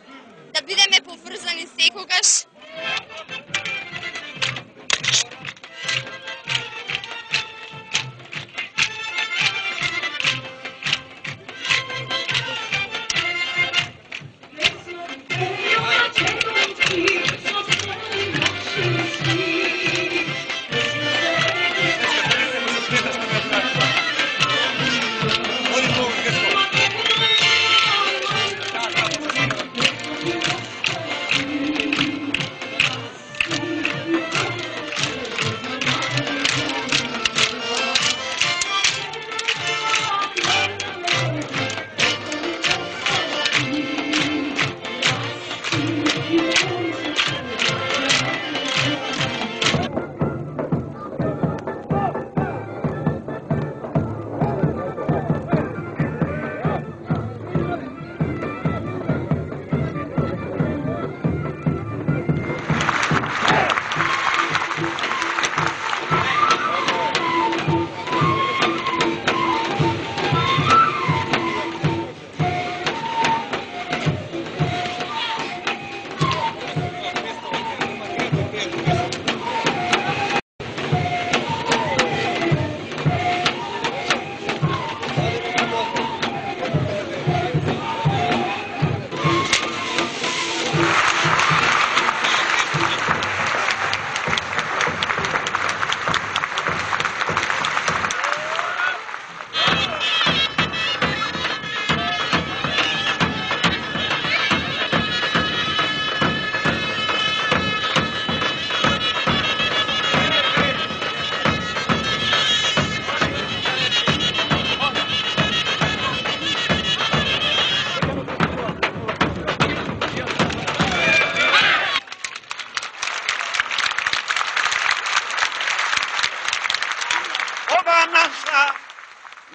Speaker 14: да бидеме поврзани секогаш.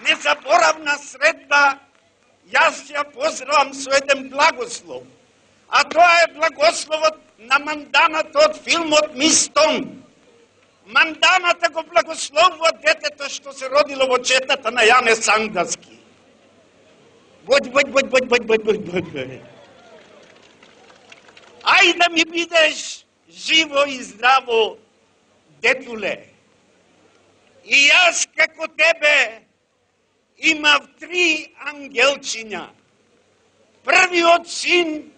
Speaker 19: Незаборавна средба, јас ја поздравам со еден благослов. А тоа е благословот на манданата од филмот Мис Тон. Манданата го благословува детето што се родило во четата на Јане Сандаски. Бој. Ај да ми бидеш живо и здраво, детуле. И јас како тебе имав 3 ангелчиња. Првиот син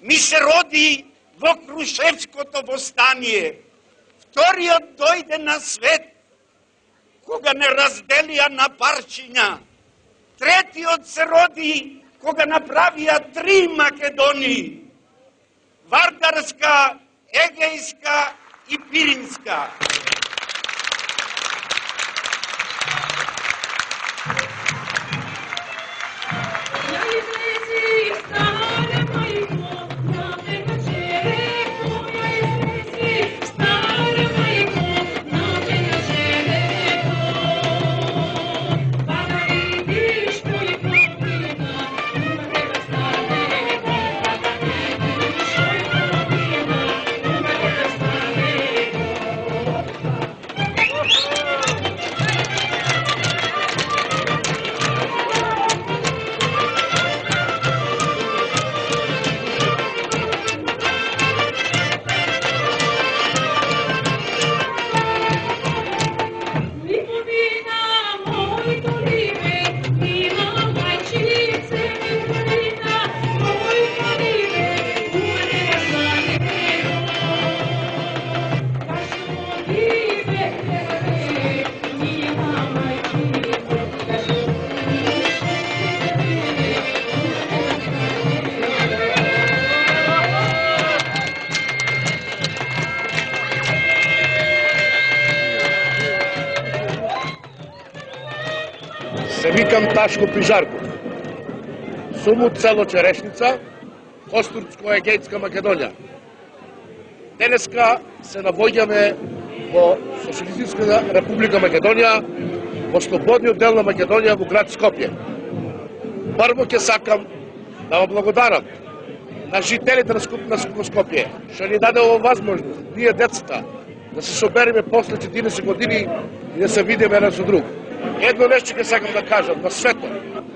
Speaker 19: ми се роди во Крушевското востание. Вториот дојде на свет кога не разделија на парчиња. Третиот се роди кога направија 3 Македонии. Вардарска, Егејска и Пиринска.
Speaker 18: викам Ташко Пижарков. Сум од село Черешница, Костурцко-Егејска Македонија. Денеска се наоѓаме во Социјалистичка република Македонија, во слободниот дел на Македонија во град Скопје. Прво ќе сакам да вам благодарам на жителите на Скопје, што ни даде ова возможност, ние децата, да се собереме после 40 години и да се видиме еден со друг. Едно нешто ќе сакам да кажам на светот.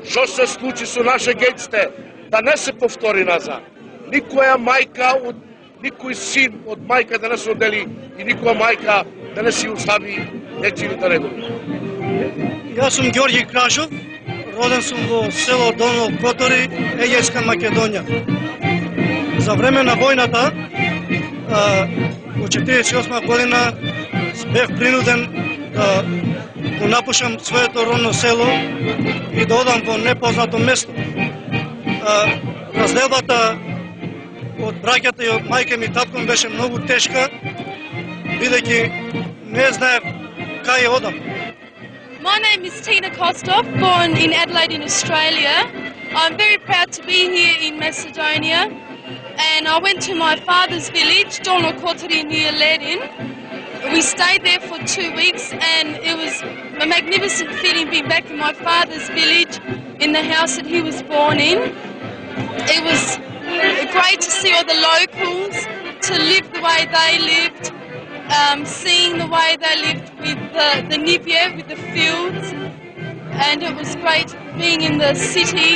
Speaker 18: Што се случи со наше гејците, да не се повтори назад. Никоја мајка од никој син од мајка да не се одели и никоја мајка да не си остави дечините негови.
Speaker 20: Јас сум Ѓорѓи Крашов, роден сум во село Долно Котори, Егејска Македонија. За време на војната, во 48 година, бев принуден да го напушам своето родно село и да одам во непознато место. Разделбата од браќата и од мајка ми и татко ми беше многу тешка, бидејќи не знаев кај одам.
Speaker 21: My name is Tina Kostov, born in Adelaide in Australia. I'm very proud to be here in Macedonia, and I went to my father's village, Dolno Kotori near Ledin. We stayed there for 2 weeks, and it was a magnificent feeling being back in my father's village, in the house that he was born in. It was great to see all the locals, to live the way they lived, seeing the way they lived with the Nivea, with the fields, and it was great being in the city,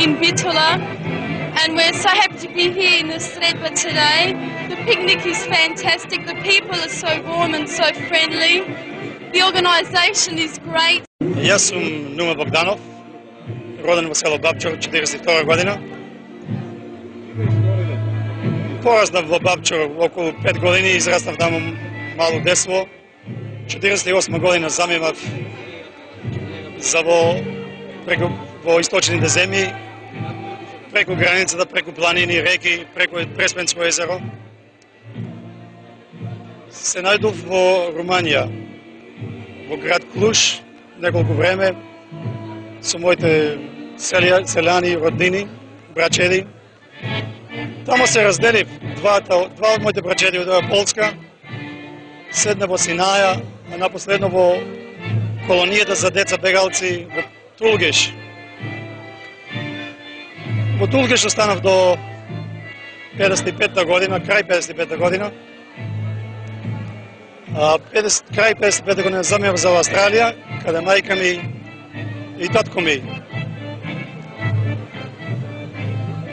Speaker 21: in Bitola, and we're so happy to be here in the Sredba today. The picnic is fantastic, the people are so warm and so friendly, the organisation is great.
Speaker 20: Јас сум Нума Богданов, роден во село Бабчор, 42 година. Пораснав во Бабчор околу 5 години, израстав таму мало детство. 48 година заминав за во источните земји, преку границата, преку планини, реки, преку Преспенско езеро. Се најдов во Руманија, во град Клуш, неколку време, со моите селјани, роднини, брачеди. Тамо се разделив, два од моите брачеди од Полска, седна во Синаја, а напоследно во колонијата за деца бегалци во Тулгеш. Во Тулгеш останав до 55 година, крај 55 година. Крај 55 година заминав за Австралија, каде мајка ми и татко ми.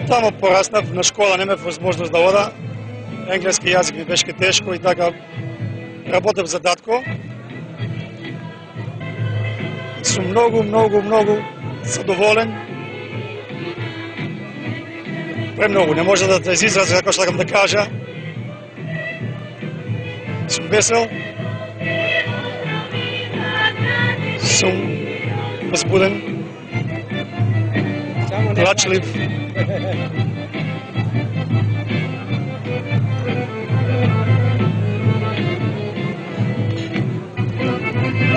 Speaker 20: Тамо пораснав, на школа немав возможност да ода. Енглески јазик ми беше тешко и така работев за татко. Сум многу задоволен. Премногу, не може да се изрази како што сакам да кажа. Сум весел. Сум возбуден. Плачлив.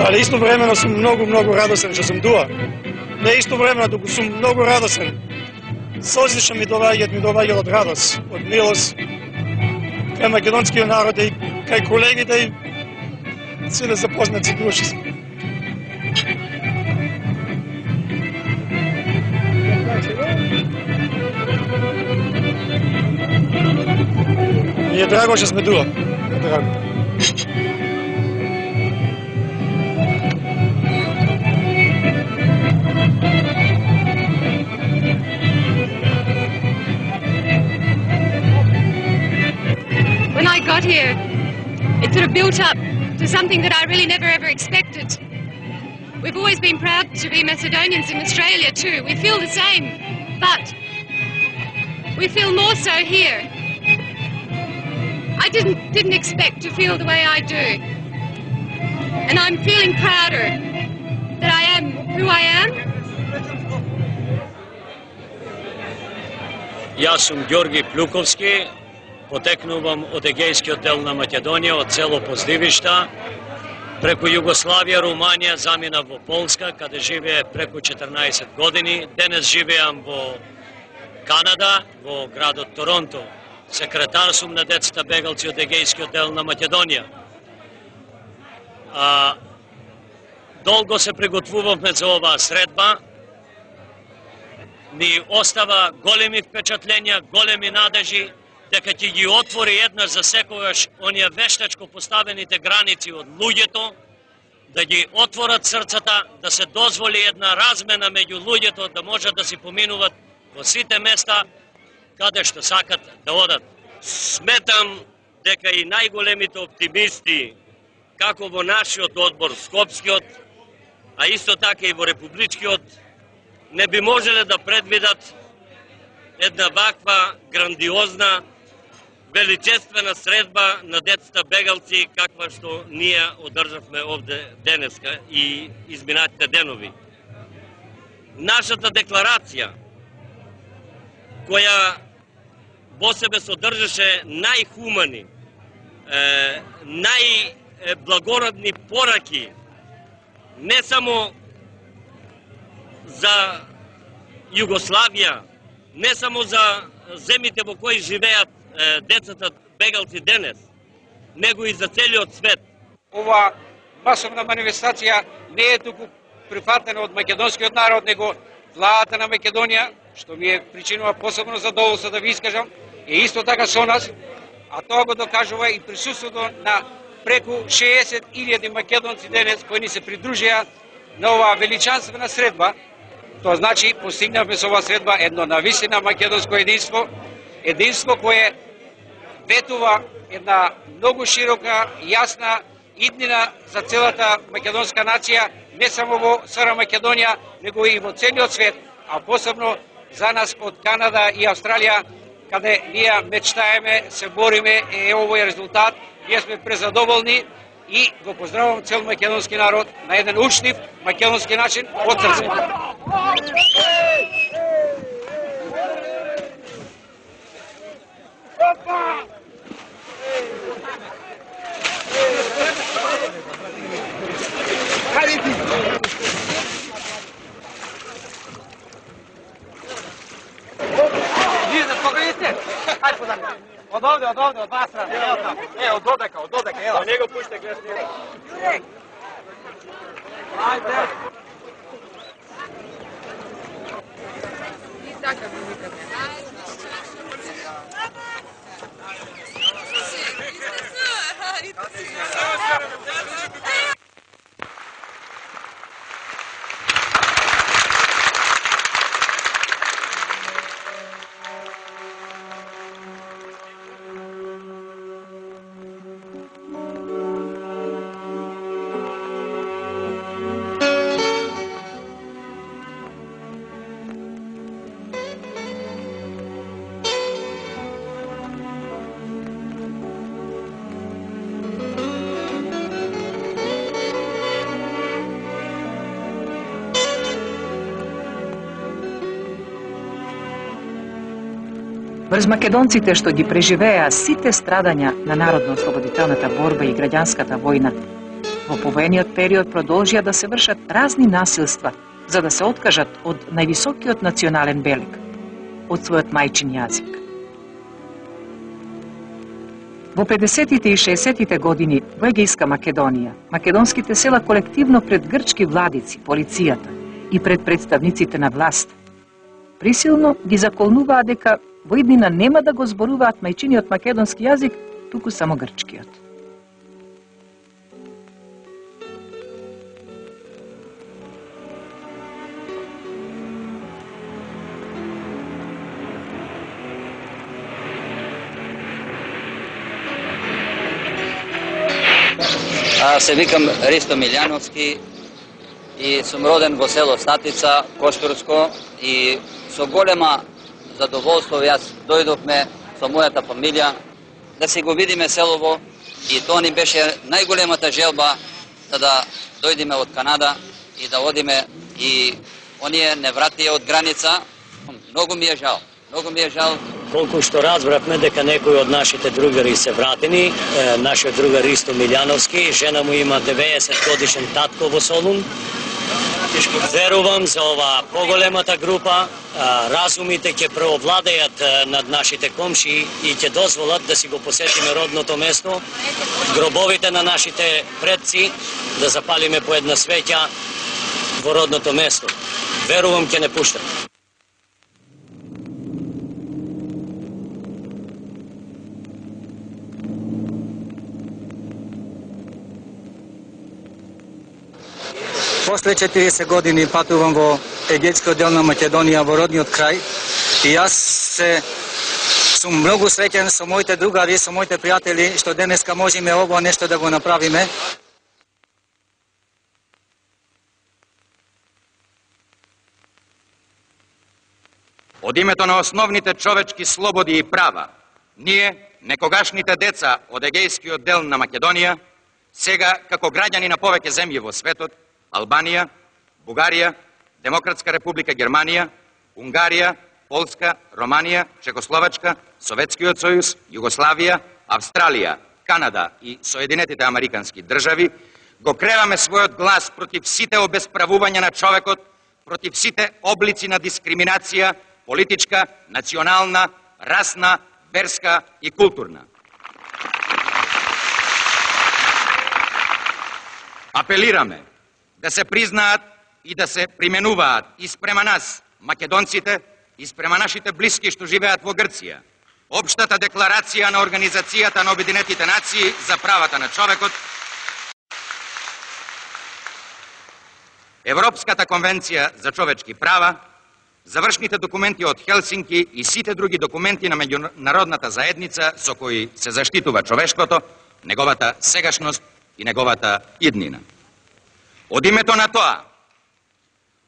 Speaker 20: Але истовремено сум многу радосен што сум туа. Не истовремено, туку сум многу радосен. Солзи што ми доваѓаат од радост, од милост, кај македонскиот народ и кај колегите и сите запознати души. Ми е драго што сме туа. Драго.
Speaker 21: When I got here, it sort of built up to something that I really never ever expected. We've always been proud to be Macedonians in Australia too. We feel the same, but we feel more so here. I didn't expect to feel the way I do. And I'm feeling prouder that I am who I am.
Speaker 22: Јас сум Ѓорги Плюковски, потекнувам од Егејскиот дел на Македонија, од село Поздивишта Преку Југославија, Руманија замина во Полска, каде живее преку 14 години. Денес живеам во Канада, во градот Торонто. Секретар сум на децата бегалци од Егејскиот дел на Македонија. Долго се приготвувавме за оваа средба. Ни остава големи впечатленија, големи надежи, дека ќе ги отвори еднаш за секогаш оние вештачко поставените граници од луѓето, да ги отворат срцата, да се дозволи една размена меѓу луѓето, да можат да си поминуват во сите места каде што сакат да одат. Сметам дека и најголемите оптимисти, како во нашиот одбор Скопскиот, а исто така и во Републичкиот, не би можеле да предвидат една ваква грандиозна, величествена средба на децата бегалци, каква што ние одржавме овде денеска и изминатите денови. Нашата декларација, која во себе содржаше најхумани, најблагородни пораки, не само за Југославија, не само за земите во кои живеат децата бегалци денес, него и за целиот свет.
Speaker 1: Ова масовна манифестација не е туку прифатена од македонскиот народ, него владата на Македонија, што ми е причинува посебно задоволство да ви искажам, е исто така со нас, а тоа го докажува и присуството на преку 60.000 македонци денес кои ни се придружија на оваа величанствена средба. Тоа значи постигнавме со оваа средба едно навистина македонско единство, единство кое ветува една многу широка, јасна иднина за целата македонска нација, не само во СР Македонија, него и во целиот свет, а посебно за нас од Канада и Австралија, каде ние мечтаеме, се бориме, е овој резултат. Ние сме презадоволни и го поздравувам цел македонски народ на еден учтив македонски начин од срце. Вие да спокоите? Хајде позади. Од овде, од вас страна. Ево таму. Од додека, ела. А него пуште, гледаш него. Ајде. И така ми викаме.
Speaker 9: Врз македонците што ги преживеа сите страдања на народно-ослободителната борба и граѓанската војна, во повојниот период продолжија да се вршат разни насилства за да се откажат од највисокиот национален белег, од својот мајчин јазик. Во 50-тите и 60-тите години во Егејска Македонија, македонските села колективно пред грчки владици, полицијата и пред представниците на власт присилно ги заколнуваа дека во иднина нема да го зборуваат мајчиниот македонски јазик, туку само грчкиот.
Speaker 2: Се викам Ристо Милјановски и сум роден во село Статица, Коштурско, и со голема задоволство јас дојдовме со мојата фамилија да си го видиме селово, и тоа ни беше најголемата желба да дојдеме од Канада и да одиме, и оние не вратија од граница. Многу ми е жал
Speaker 22: колку што разбравме дека некои од нашите другари се вратени, нашиот другар Ристо Милјановски, жена му има 90 годишен татко во Солун. Верувам за ова поголемата група, разумите ќе преовладеат над нашите комшии и ќе дозволат да си го посетиме родното место, гробовите на нашите предци, да запалиме по една свеќа во родното место. Верувам ќе не пуштат.
Speaker 4: После 40 години патувам во Егејскиот дел на Македонија, во родниот крај, и јас сум многу среќен со моите другари, со моите пријатели, што денеска можеме ова нешто да го направиме.
Speaker 8: Од името на основните човечки слободи и права, ние, некогашните деца од Егејскиот дел на Македонија, сега како граѓани на повеќе земји во светот, Албанија, Бугарија, Демократска република Германија, Унгарија, Полска, Романија, Чехословачка, Советскиот сојуз, Југославија, Австралија, Канада и Соединетите Американски држави, го креваме својот глас против сите обесправувања на човекот, против сите облици на дискриминација, политичка, национална, расна, верска и културна. Апелираме да се признаат и да се применуваат и спрема нас, македонците, и спрема нашите блиски што живеат во Грција, Обштата декларација на Организацијата на Обединетите нации за правата на човекот, Европската конвенција за човечки права, завршните документи од Хелсинки и сите други документи на меѓународната заедница со кои се заштитува човештвото, неговата сегашност и неговата иднина. Од името на тоа,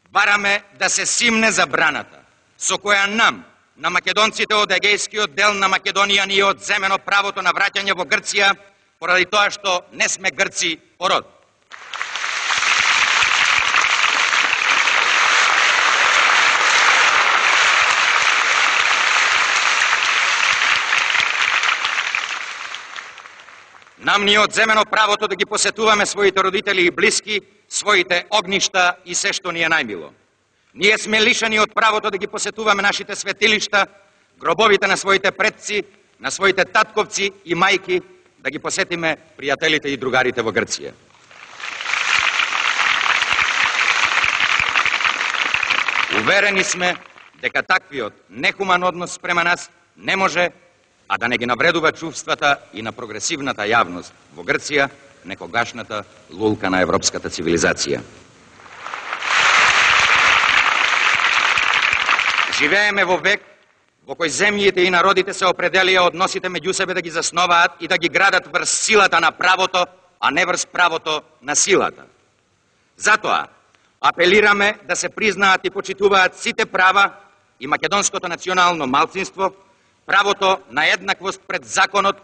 Speaker 8: бараме да се симне забраната со која нам, на македонците од Егејскиот дел на Македонија, ни е одземено правото на враќање во Грција, поради тоа што не сме грци по род. Нам ни е одземено правото да ги посетуваме своите родители и блиски, своите огништа и се што ни е најмило. Ние сме лишени од правото да ги посетуваме нашите светилишта, гробовите на своите предци, на своите татковци и мајки, да ги посетиме пријателите и другарите во Грција. Уверени сме дека таквиот нехуман однос спрема нас не може а да не ги навредува чувствата и на прогресивната јавност во Грција, некогашната лулка на европската цивилизација. Живееме во век во кој земјите и народите се определија односите меѓу себе да ги засноваат и да ги градат врз силата на правото, а не врз правото на силата. Затоа апелираме да се признаат и почитуваат сите права и македонското национално малцинство, правото на еднаквост пред законот,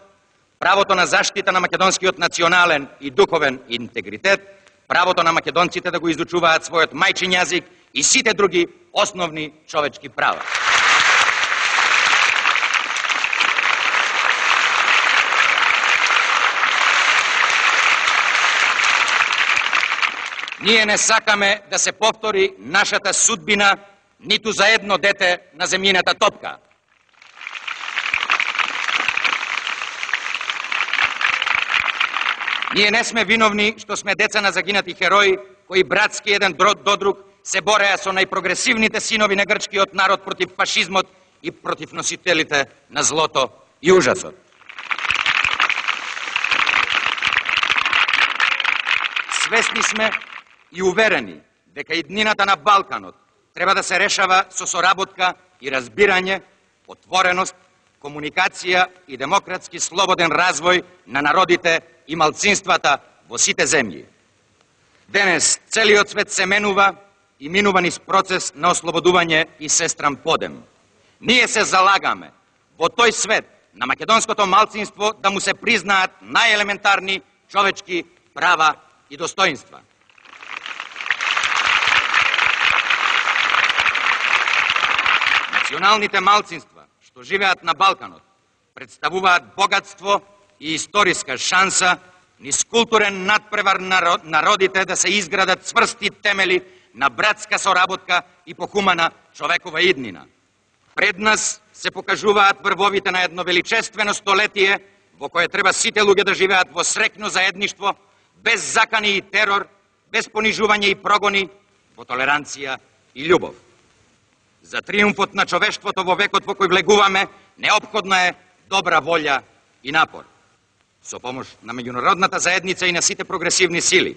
Speaker 8: правото на заштита на македонскиот национален и духовен интегритет, правото на македонците да го изучуваат својот мајчин јазик и сите други основни човечки права. Ние не сакаме да се повтори нашата судбина ниту за едно дете на земјината топка. Ние не сме виновни што сме деца на загинати херои, кои братски еден до друг се бореа со најпрогресивните синови на грчкиот народ против фашизмот и против носителите на злото и ужасот. Свесни сме и уверени дека иднината на Балканот треба да се решава со соработка и разбирање, отвореност, комуникација и демократски слободен развој на народите и малцинствата во сите земји. Денес целиот свет се менува и минува низ процес на ослободување и сестрам подем. Ние се залагаме во тој свет на македонското малцинство да му се признаат најелементарни човечки права и достоинства. Националните малцинства што живеат на Балканот, представуваат богатство и историска шанса низ културен надпревар на народите да се изградат цврсти темели на братска соработка и похумана човекова иднина. Пред нас се покажуваат врвовите на едно величествено столетие во кое треба сите луѓе да живеат во среќно заедништво, без закани и терор, без понижување и прогони, во толеранција и љубов. За триумфот на човештвото во векот во кој влегуваме, неопходна е добра волја и напор. Со помош на меѓународната заедница и на сите прогресивни сили,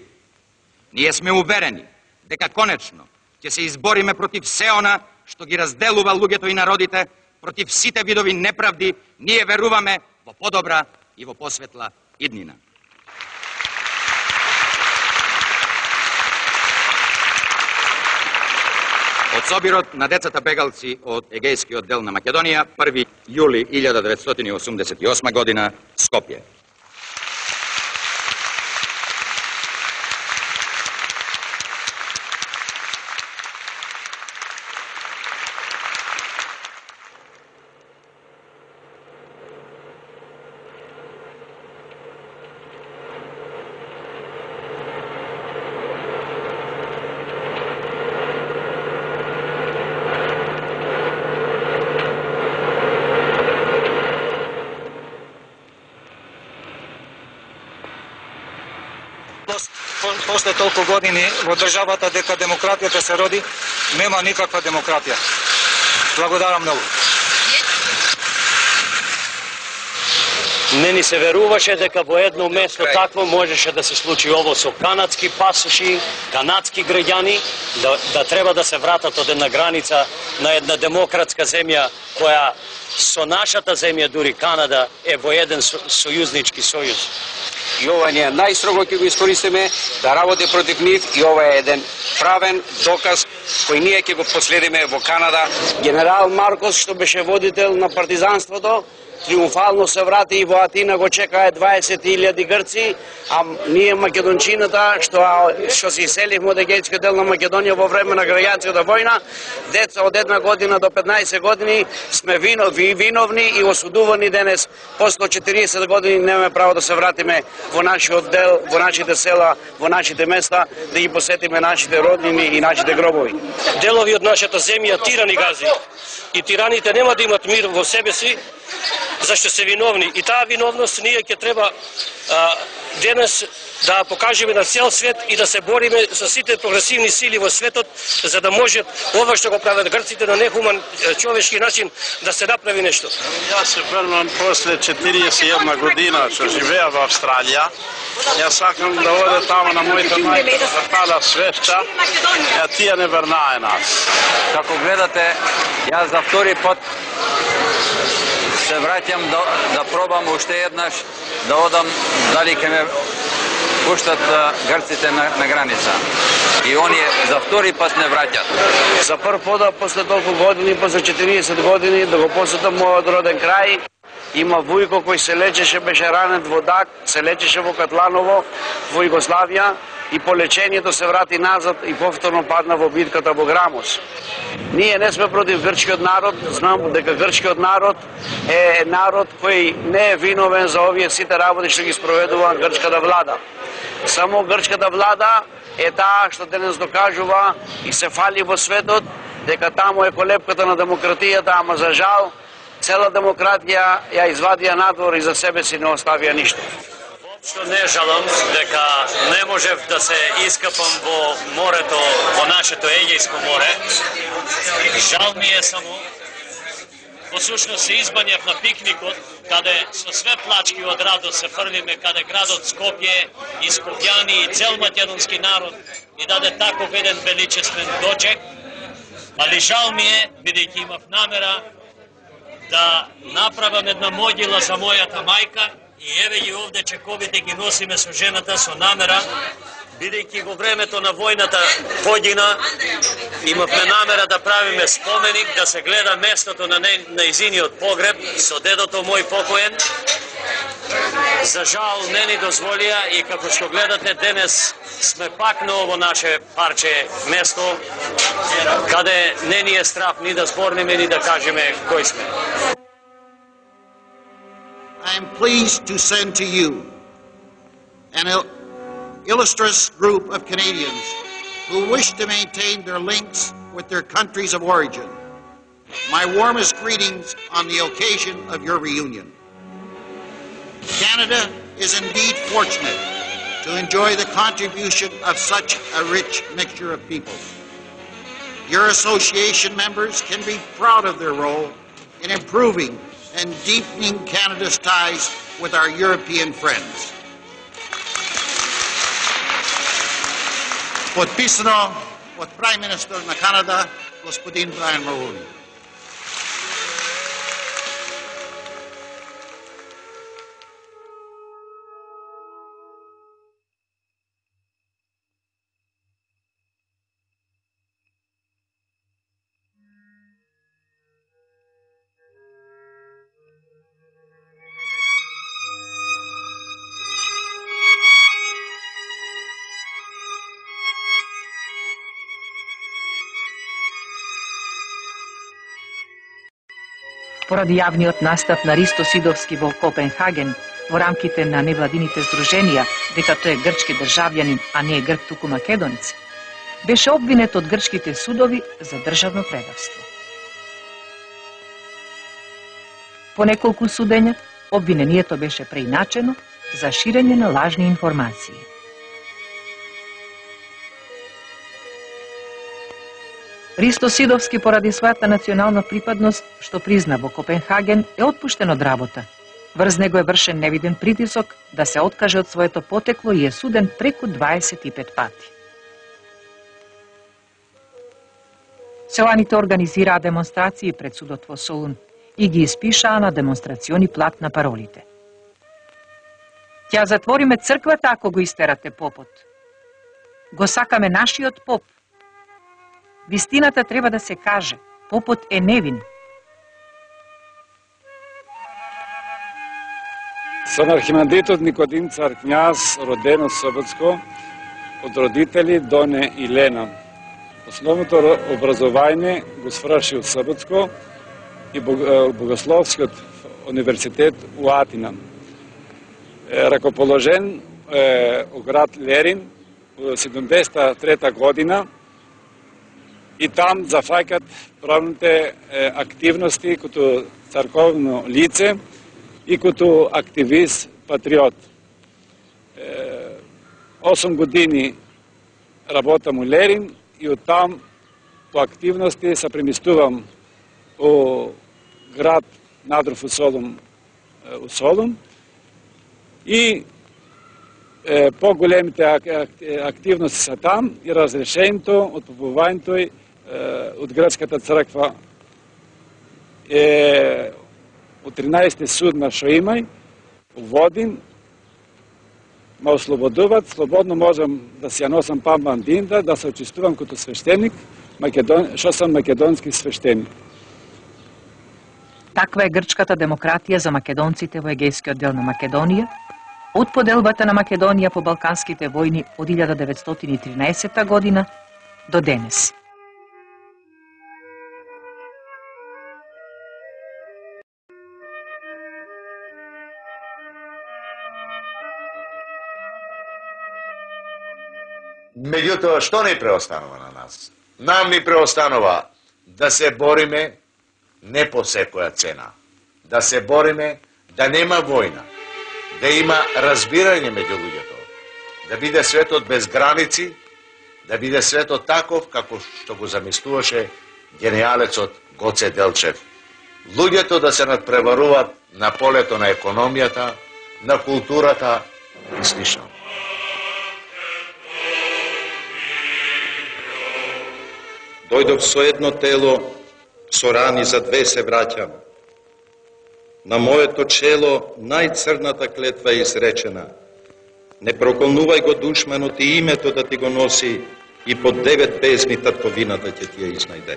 Speaker 8: ние сме уверени дека конечно ќе се избориме против се она што ги разделува луѓето и народите, против сите видови неправди. Ние веруваме во подобра и во посветла иднина. Од собирот на децата бегалци од Егејскиот дел на Македонија, 1 јули 1988 година, Скопје.
Speaker 4: После толку години во државата дека демократијата се роди, нема никаква демократија. Благодарам многу.
Speaker 6: Не ни се веруваше дека во едно место такво можеше да се случи ово со канадски пасоши, канадски граѓани, да треба да се вратат од една граница на една демократска земја која со нашата земја, дури Канада, е во еден сојузнички сојуз.
Speaker 1: И ова ние најстрого ќе го искористиме да работи против нив и ова е еден правен доказ кој ние ќе го последиме во Канада.
Speaker 7: Генерал Маркос, што беше водител на партизанството, триумфално се врати и во Атина го чекаа 20.000 грци, а ние македончината што се иселивме од Егејскиот дел на Македонија во време на граѓанската војна, деца од 1 година до 15 години сме виновни и осудувани денес. После 40 години немаме право да се вратиме во нашиот дел, во нашите села, во нашите места, да ги посетиме нашите роднини и нашите гробови.
Speaker 6: Делови од нашата земја тирани гази. И тираните нема да имат мир во себе си, зашто се виновни. И таа виновност ние ќе треба денес да покажеме на цел свет и да се бориме со сите прогресивни сили во светот, за да може ова што го прават грците на нехуман човечки начин да се направи нешто.
Speaker 11: Јас се врнам после 41 година што живеа во Австралија. Јас сакам да оде тamo на моите мајка да запала свечка, а тие не врнае нас.
Speaker 2: Како гледате, јас за втори пат се враќам да пробам уште еднаш да одам дали ќе ме пуштат грците на граница. И оние за втори пат не враќат.
Speaker 7: За прв пат после толку години, после 40 години, да го посетам мојот роден крај. Има Вујко кој се лечеше, беше ранен во Дак, се лечеше во Катланово, во Југославија и по лечението се врати назад и повторно падна во битката во Грамос. Ние не сме против грчкиот народ, знам дека грчкиот народ е народ кој не е виновен за овие сите работи што ги спроведува грчката влада. Само грчката влада е таа што денес докажува и се фали во светот дека таму е колепката на демократијата, ама за жал цела демократија ја извадија надвор и за себе си не оставија ништо.
Speaker 6: Што не жалам дека не можев да се искапам во морето, во нашето Егејско море. Жал ми е само, во сушност се избањав на пикникот, каде со све плачки од радост се фрлиме, каде градот Скопје и скопјани и цел македонски народ ни даде таков еден величествен дочек. Али жал ми е, бидејќи имав намера да направам една могила за мојата мајка, и еве ги овде чековите ги носиме со жената со намера, бидејќи во времето на војната погина, имавме намера да правиме споменик, да се гледа местото на нејзиниот погреб со дедото мој покоен. За жал не ни дозволија и како што гледате денес сме пак на ово наше парче место, каде не ни е страв ни да зборниме, ни да кажеме кој сме.
Speaker 3: I am pleased to send to you an illustrious group of Canadians who wish to maintain their links with their countries of origin. My warmest greetings on the occasion of your reunion. Canada is indeed fortunate to enjoy the contribution of such a rich mixture of peoples. Your association members can be proud of their role in improving and deepening Canada's ties with our European friends. Подписано от Prime Minister на Канада, господин Брайан Мулрони.
Speaker 9: Поради јавниот настав на Ристо Сидовски во Копенхаген во рамките на невладините здруженија дека тој е грчки државјанин, а не е грк туку македонец, беше обвинет од грчките судови за државно предавство. По неколку судења, обвинението беше преиначено за ширење на лажни информации. Ристо Сидовски поради својата национална припадност, што призна во Копенхаген, е отпуштен од работа. Врз него е вршен невиден притисок да се откаже од своето потекло и е суден преку 25 пати. Селаните организираа демонстрации пред судот во Солун и ги испишаа на демонстрациoni платна паролите. Ќе затвориме црквата ако го истерате попот. Го сакаме нашиот поп. Вистината треба да се каже. Попот е невин.
Speaker 12: Сум архимандритот Никодим Цар књаз, роден од Соботско, од родители Доне и Лена. Основното образование го сврши од Соботско и Богословскиот универзитет у Атина. Ракоположен у град Лерин во 73 година и там зафаќат правните активности като црковно лице и като активист, патриот. 8 години работам у Лерин и оттам по активности се преместувам у град надров у Солун и по-големите активности са там и разрешението од попувањето од грчката црква е од 13 судна што имај, водим, ма ослободуват, слободно можам да си ја носам памбандинда, да се очистувам като свештеник, што сам македонски свештеник.
Speaker 9: Таква е грчката демократија за македонците во егејскиот дел на Македонија, од поделбата на Македонија по Балканските војни од 1913 година до денес.
Speaker 13: Меѓутоа, што ни преостанува на нас? Нам ни преостанува да се бориме не по секоја цена. Да се бориме да нема војна, да има разбирање меѓу луѓето, да биде светот без граници, да биде светот таков како што го замислуваше гениалецот Гоце Делчев. Луѓето да се надпреваруваат на полето на економијата, на културата и слично.
Speaker 16: Дојдов со едно тело, со рани за две се враќам. На моето чело најцрната клетва е изречена. Не проколнувај го душманот и името да ти го носи и под 9 бездни татковината ќе ти ја изнајде.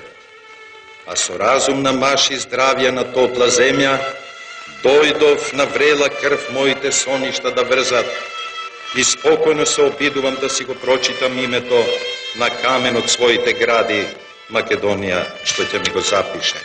Speaker 16: А со разумна маш и здравје на топла земја, дојдов на врела крв моите соништа да врзат и спокојно се обидувам да си го прочитам името на камен од своите гради Македонија, што ќе ми го запише.